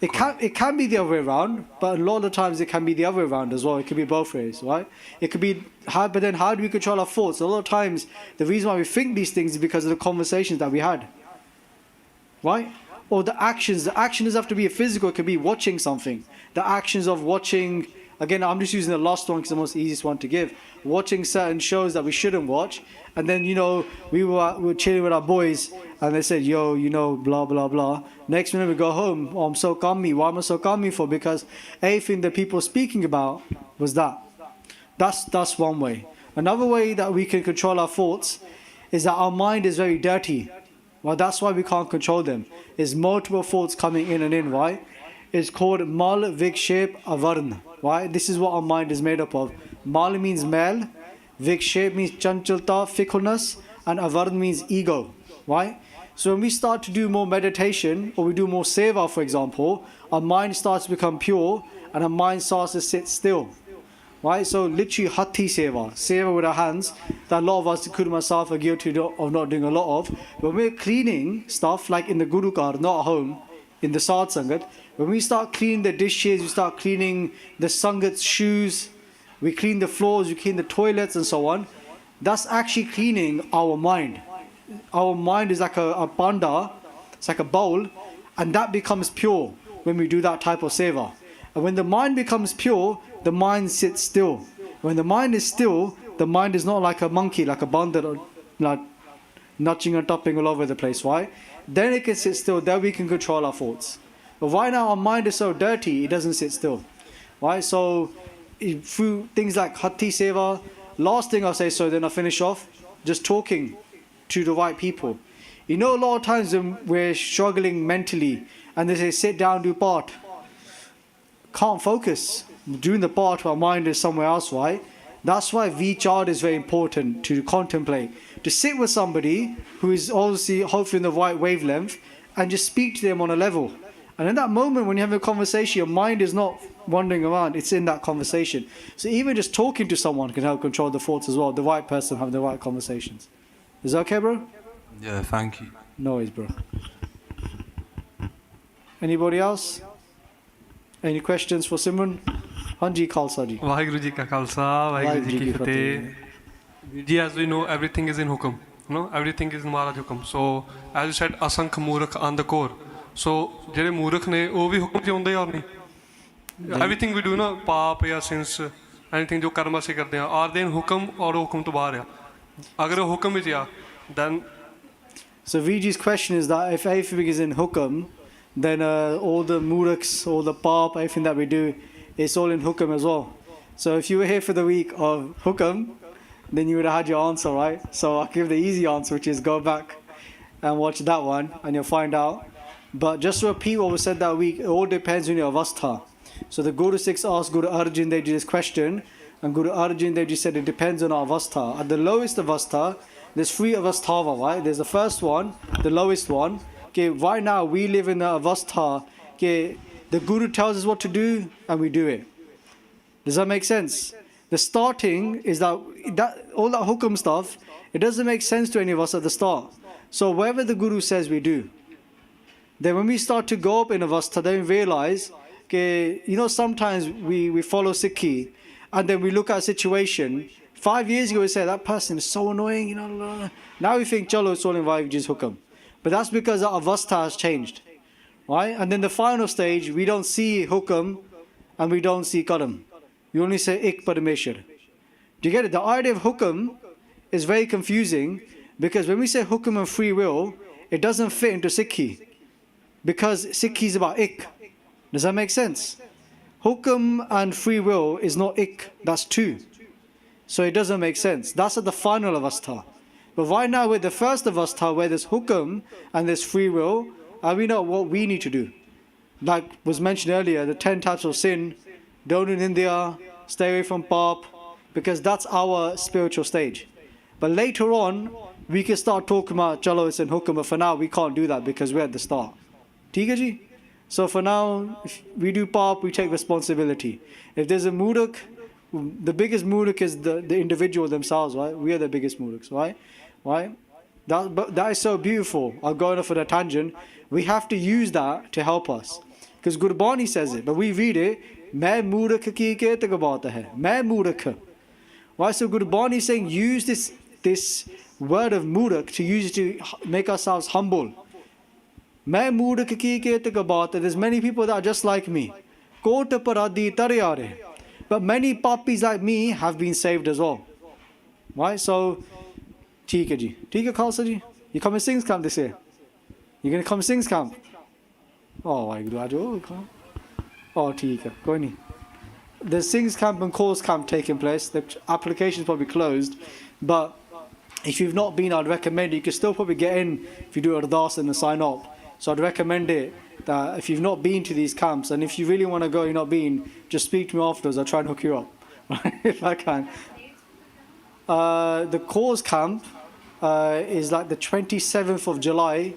It can be the other way around, but a lot of the times it can be the other way around as well. It could be both ways, right? It could be but then how do we control our thoughts? A lot of times the reason why we think these things is because of the conversations that we had, right? Or the actions. The action doesn't have to be a physical. It could be watching something. The actions of watching. Again, I'm just using the last one because it's the most easiest one to give. Watching certain shows that we shouldn't watch, and then we were chilling with our boys, and they said, "Yo, blah blah blah." Next minute we go home. Oh, I'm so calmy. Why am I so calmy for? Because everything that people were speaking about was that. That's one way. Another way that we can control our thoughts is that our mind is very dirty. Well, that's why we can't control them. There's multiple thoughts coming in and in, right? It's called mal, vikshep, avarn. Right? This is what our mind is made up of. Mal means male, vikshep means chanchalta, fickleness, and avarn means ego. Right? So when we start to do more meditation, or we do more seva, for example, our mind starts to become pure, and our mind starts to sit still. Right? So literally hatti seva with our hands, that a lot of us, including myself, are guilty of not doing a lot of. When we're cleaning stuff, like in the Guru Car, not at home, in the Sad Sangat, when we start cleaning the dishes, we start cleaning the Sangat's shoes, we clean the floors, we clean the toilets and so on, that's actually cleaning our mind. Our mind is like a panda, it's like a bowl, and that becomes pure when we do that type of seva. And when the mind becomes pure, the mind sits still. When the mind is still, the mind is not like a monkey, like a bandar, like nudging and topping all over the place, right? Then it can sit still, then we can control our thoughts. But right now our mind is so dirty, it doesn't sit still, right? So through things like hatti seva, last thing I'll say, so then I'll finish off, just talking to the right people. A lot of times when we're struggling mentally and they say sit down, do part, can't focus. Doing the part, our mind is somewhere else, right? That's why vichar is very important, to contemplate, to sit with somebody who is obviously hopefully in the right wavelength and just speak to them on a level. And in that moment when you have a conversation, your mind is not wandering around, it's in that conversation. So even just talking to someone can help control the thoughts as well, the right person having the right conversations. Is that okay, bro? Yeah, thank you. No worries, bro. Anybody else? Any questions for Simran? Hanji Khalsa ji. WhyGuru ji ka Khalsa, WhyGuru ji ki Fateh. Ji, as we know, everything is in Hukum. Everything is in Maharaj Hukum. So, as you said, Asankh Murukh and the core. So, jere Murukh ne, wo bhi Hukum se hunde ya aur nahi? Everything we do, paap ya sins, anything jo karma se karte hain, are they in Hukum or Hukum to bahar ya? Agar Hukum vich ya, then... So Viji's question is that if everything is in Hukum, then all the Murukhs, all the paap, everything that we do, it's all in Hukum as well. So if you were here for the week of Hukum, then you would have had your answer, right? So I'll give the easy answer, which is go back and watch that one, and you'll find out. But just to repeat what was said that week, it all depends on your avastha. So the Guru Sikhs asked Guru Arjan Dev Ji this question, and Guru Arjan Dev Ji said it depends on our avastha. At the lowest avastha, there's three avasthava, right? There's the first one, the lowest one. Okay, right now we live in the avastha. Okay, the Guru tells us what to do, and we do it. Does that make sense? The starting is that all that hukum stuff, it doesn't make sense to any of us at the start. So whatever the Guru says, we do. Then when we start to go up in avastha, then we realize, okay, sometimes we follow Sikhi, and then we look at a situation. 5 years ago we said, that person is so annoying, Now we think, chalo, it's all in WhyGuru's hukum. But that's because our avastha has changed. Right? And then the final stage, we don't see hukum and we don't see karam. We only say ik parameshwar. Do you get it? The idea of hukum is very confusing, because when we say hukum and free will, it doesn't fit into Sikhi. Because Sikhi is about ik. Does that make sense? Hukum and free will is not ik, that's two. So it doesn't make sense. That's at the final avastha. But right now with the first avastha where there's hukum and there's free will, we know what we need to do. Like was mentioned earlier, the 10 types of sin, don't in India, stay away from pop, because that's our spiritual stage. But later on, we can start talking about chalo it's in hukum, but for now we can't do that because we're at the start. Theek hai ji? So for now, if we do pop, we take responsibility. If there's a muruk, the biggest muruk is the individual themselves, right? We are the biggest muruks, right? Right? That is so beautiful. I'll go off on a tangent. We have to use that to help us. Because Gurbani says it, but we read it, Main murak ki ke tak baat hai. Main murak. Why? So Gurbani is saying use this word of murak to use it to make ourselves humble. Main murak ki ke tak baat hai. There's many people that are just like me. Kota paradi tare aare. But many papis like me have been saved as well. Right? So, theek hai ji. Theek hai Khalsa ji? You come in Sings camp this year? You're going to come Sings camp? Oh, WhyGuru aajo. Oh, theek hai. Koi nahi. There's Sings camp and course camp taking place. The application's probably closed. But if you've not been, I'd recommend it. You can still probably get in if you do Ardas and sign up. So I'd recommend it that if you've not been to these camps, and if you really want to go, you're not been, just speak to me afterwards. I'll try and hook you up, if I can. The cause camp is like the 27th of July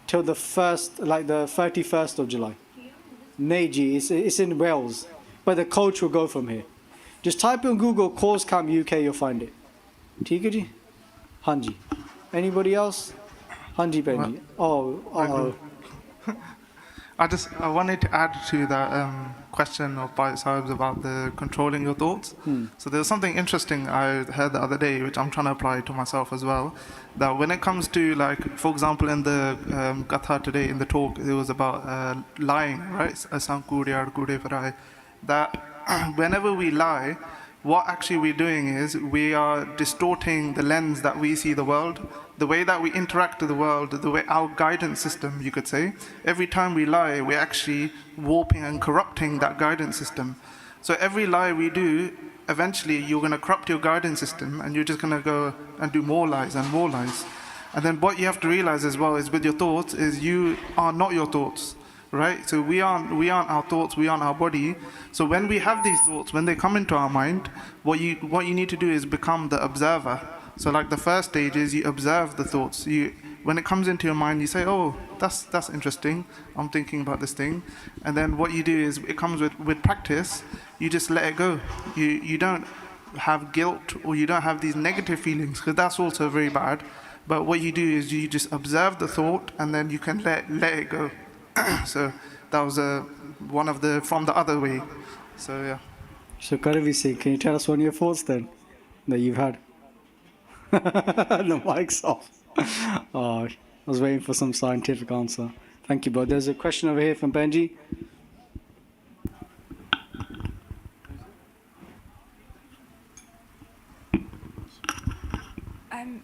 till the 31st of July. Neji, it's in Wales, but the coach will go from here. Just type in Google cause camp UK, you'll find it. Theek hai ji? Hanji. Anybody else? Hanji Benji. Oh. I wanted to add to that question of Sahib's about the controlling your thoughts. So there was something interesting I heard the other day, which I'm trying to apply to myself as well. That when it comes to, like, for example, in the Gatha today, in the talk, it was about lying, right? That whenever we lie, what actually we're doing is we are distorting the lens that we see the world, the way that we interact with the world, the way our guidance system, you could say. Every time we lie, we're actually warping and corrupting that guidance system. So every lie we do, eventually you're going to corrupt your guidance system and you're just going to go and do more lies and more lies. And then what you have to realize as well is with your thoughts is you are not your thoughts. Right? So we aren't our thoughts, we aren't our body. So when we have these thoughts, when they come into our mind, what you need to do is become the observer. So like the first stage is you observe the thoughts. When it comes into your mind, you say, oh, that's interesting. I'm thinking about this thing. And then what you do is it comes with practice, you just let it go. You don't have guilt or you don't have these negative feelings, because that's also very bad. But what you do is you just observe the thought and then you can let it go. So that was one of from the other way. So yeah. So Karavisi, can you tell us one of your thoughts then that you've had? The mic's off. Oh, I was waiting for some scientific answer. Thank you, bud. There's a question over here from Benji.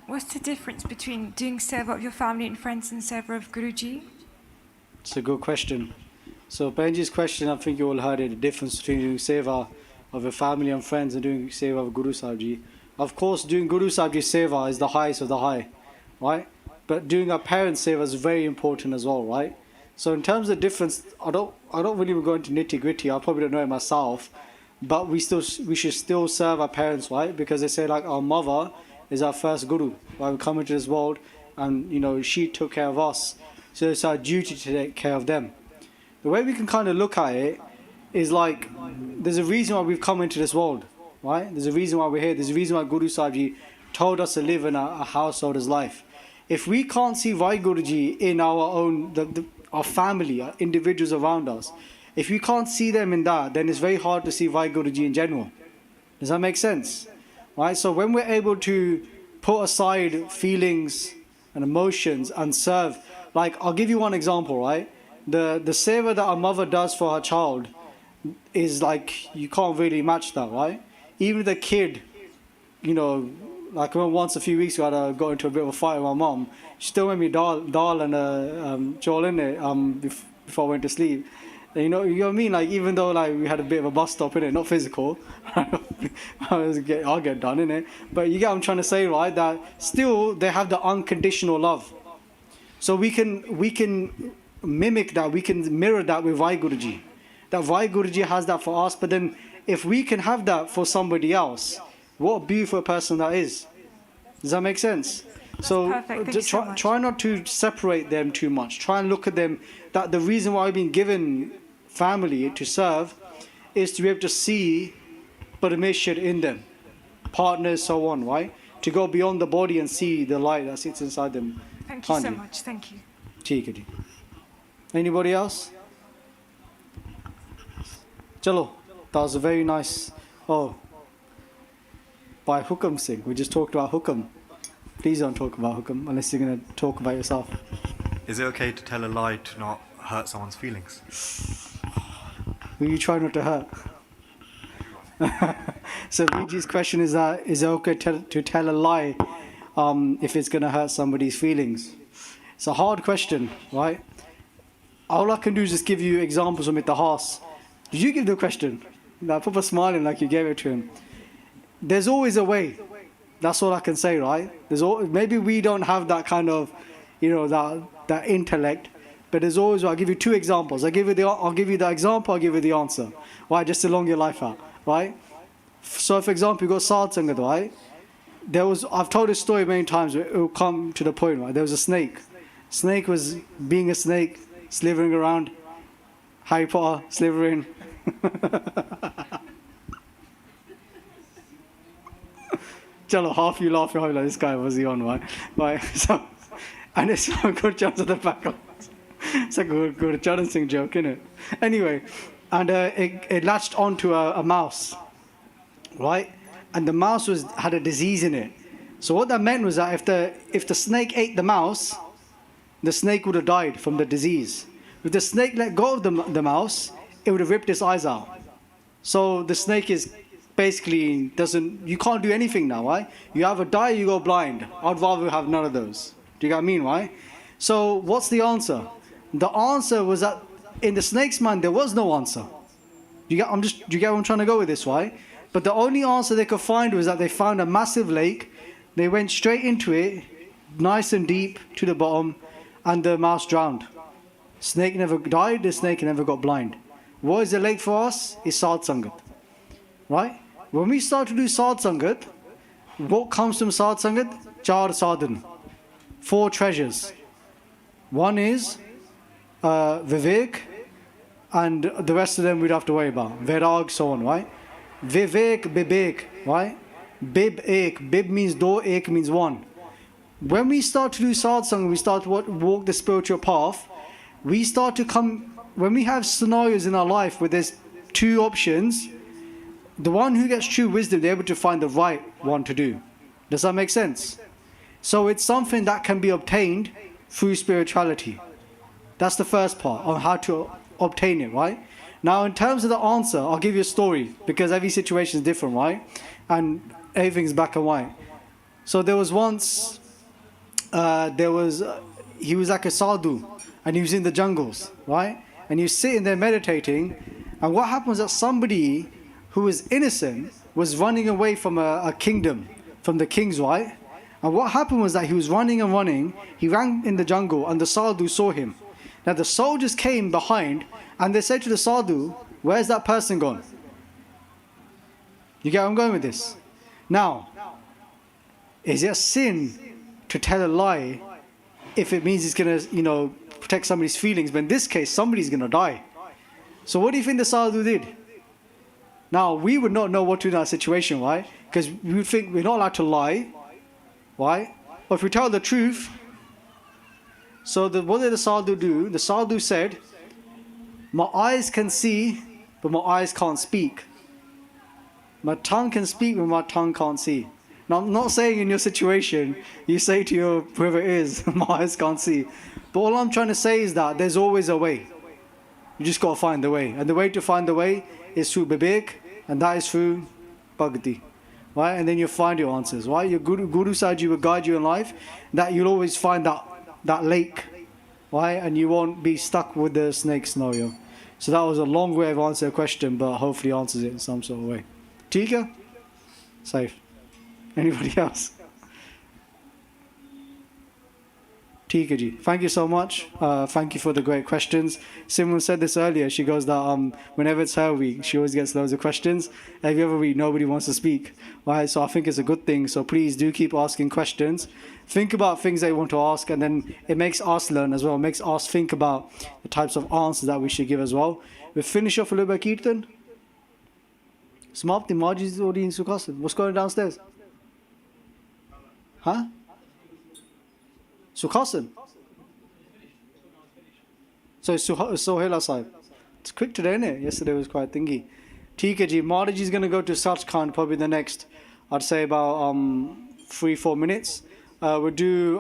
What's the difference between doing seva of your family and friends and seva of Guruji? It's a good question. So Benji's question, I think you all heard it, the difference between doing seva of your family and friends and doing seva of Guru Sahibji. Of course, doing Guru Sahibji seva is the highest of the high, right? But doing our parents' seva is very important as well, right? So in terms of difference, I don't really go into nitty gritty. I probably don't know it myself, but we should still serve our parents, right? Because they say like our mother is our first guru. Right? We come into this world, and she took care of us. So it's our duty to take care of them. The way we can kind of look at it is like, there's a reason why we've come into this world, right? There's a reason why we're here. There's a reason why Guru Sahibji told us to live in a householder's life. If we can't see WhyGuruji in our own, our family, our individuals around us, if we can't see them in that, then it's very hard to see WhyGuruji in general. Does that make sense? Right? So when we're able to put aside feelings and emotions and serve, like, I'll give you one example, right? The seva that a mother does for her child is like, you can't really match that, right? Even the kid, like when once a few weeks ago I got into a bit of a fight with my mum. She still made me dal and chol in it before I went to sleep. And you know what I mean? Like even though like we had a bit of a bus stop in it, not physical, I'll get done in it. But you get what I'm trying to say, right? That still they have the unconditional love. So we can mimic that, we can mirror that with WhyGuruji. That WhyGuruji has that for us, but then if we can have that for somebody else, what a beautiful person that is. Does that make sense? So try not to separate them too much. Try and look at them, that the reason why we've been given family to serve is to be able to see Parameshwar in them, partners, so on, right? To go beyond the body and see the light that sits inside them. Thank you so much. Thank you. ठीक है जी. Anybody else? Chalo, that was a very nice. Oh, by Hukam Singh. We just talked about Hukam. Please don't talk about Hukam unless you're going to talk about yourself. Is it okay to tell a lie to not hurt someone's feelings? Who you try not to hurt? So Viji's question is that, is it okay to tell a lie if it's going to hurt somebody's feelings? It's a hard question, right? All I can do is just give you examples from Itahas. Did you give the question? I put a smile in like you gave it to him. There's always a way. That's all I can say, right? Maybe we don't have that kind of, that intellect, but there's always. I'll give you two examples. I'll give you the example. I'll give you the answer. Right? Just to long your life out, right? So, for example, you got Sad Sangat, right? I've told this story many times. It will come to the point, right? There was a snake. Snake was being a snake, slithering around. Harry Potter, slithering. Chalo, half you laughing, half like this guy was he on, right? So, and it's a good chance at the back of it's a good Charan Singh joke, isn't it? Anyway, and it latched onto a mouse, right? And the mouse had a disease in it. So what that meant was that if the snake ate the mouse, the snake would have died from the disease. If the snake let go of the mouse, it would have ripped its eyes out. So the snake is basically you can't do anything now, right? You either die or you go blind. I'd rather have none of those. Do you get what I mean, right? So what's the answer? The answer was that in the snake's mind there was no answer. Do you get where I'm trying to go with this, right? But the only answer they could find was that they found a massive lake. They went straight into it, nice and deep to the bottom, and the mouse drowned. Snake never died, the snake never got blind. What is the lake for us? It's Sad Sangat. Right? When we start to do Sad Sangat, what comes from Sad Sangat? Char Sadhan. 4 treasures. One is Vivek, and the rest of them we'd have to worry about. Vairag, so on, right? Vivek, Bibek, right? Bib, ek. Bib means do, ek means one. When we start to do Sad Sangat, we start to walk the spiritual path, we start to when we have scenarios in our life where there's 2 options, the one who gets true wisdom, they're able to find the right one to do. Does that make sense? So it's something that can be obtained through spirituality. That's the first part on how to obtain it, right? Now, in terms of the answer, I'll give you a story because every situation is different, right? And everything's black and white. So there was once, he was like a sadhu, and he was in the jungles, right? And he was sitting there meditating, and what happened was that somebody who was innocent was running away from a kingdom, from the kings, right? And what happened was that he was running and running, he ran in the jungle, and the sadhu saw him. Now the soldiers came behind, and they said to the sadhu, where's that person gone? You get where I'm going with this? Now, is it a sin to tell a lie if it means it's going to, protect somebody's feelings? But in this case, somebody's going to die. So what do you think the sadhu did? Now, we would not know what to do in that situation, right? Because we would think we're not allowed to lie, right? But if we tell the truth, so what did the sadhu do? The sadhu said, my eyes can see, but my eyes can't speak. My tongue can speak, but my tongue can't see. Now, I'm not saying in your situation, you say to whoever it is, my eyes can't see. But all I'm trying to say is that there's always a way. You just got to find the way. And the way to find the way is through Bibek, and that is through Bhakti. right? And then you'll find your answers, right? Your Guru Sahib will guide you in life, that you'll always find that lake, right? And you won't be stuck with the snake scenario. So that was a long way of answering a question, but hopefully answers it in some sort of way. Tika? Safe. Anybody else? Tika ji. Thank you so much. Thank you for the great questions. Simran said this earlier. She goes that whenever it's her week, she always gets loads of questions. Every other week, nobody wants to speak. Right? So I think it's a good thing. So please do keep asking questions. Think about things that you want to ask, and then it makes us learn as well. It makes us think about the types of answers that we should give as well. We'll finish off a little bit, Kirtan. Samapti, Maji's already in Sukhasan. What's going on downstairs? Huh? Sukhasan? So Sohela Sahib. It's quick today, isn't it? Yesterday was quite thingy. Tika ji, Maharaji is going to go to Sachkhand probably the next, I'd say about 3-4 minutes. We'll do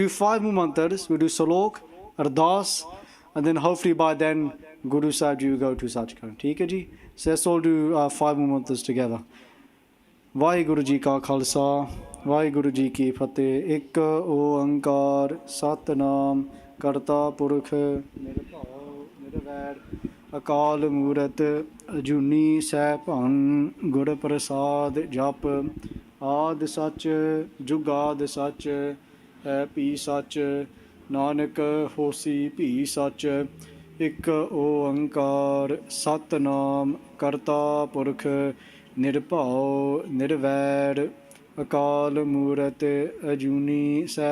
5 more mantras. We'll do Salok, Ardas, and then hopefully by then Guru Sahib ji will go to Sachkhand. Tika ji? So let's all do 5 more mantras together. WhyGuru ji ka Khalsa, WhyGuru ji ki Fateh. Ek oankar Satnam Karta Purukh Nirbhau Nirvair Akal Murat Ajuni Saipan Gur Prasad Jap Ad Sach Jugad Sach Pi Sach Nanak Hosi Pi Sach Ek oankar Satnam Karta Purukh Nirbhau Nirvair Akal Murat Ajuni Saipan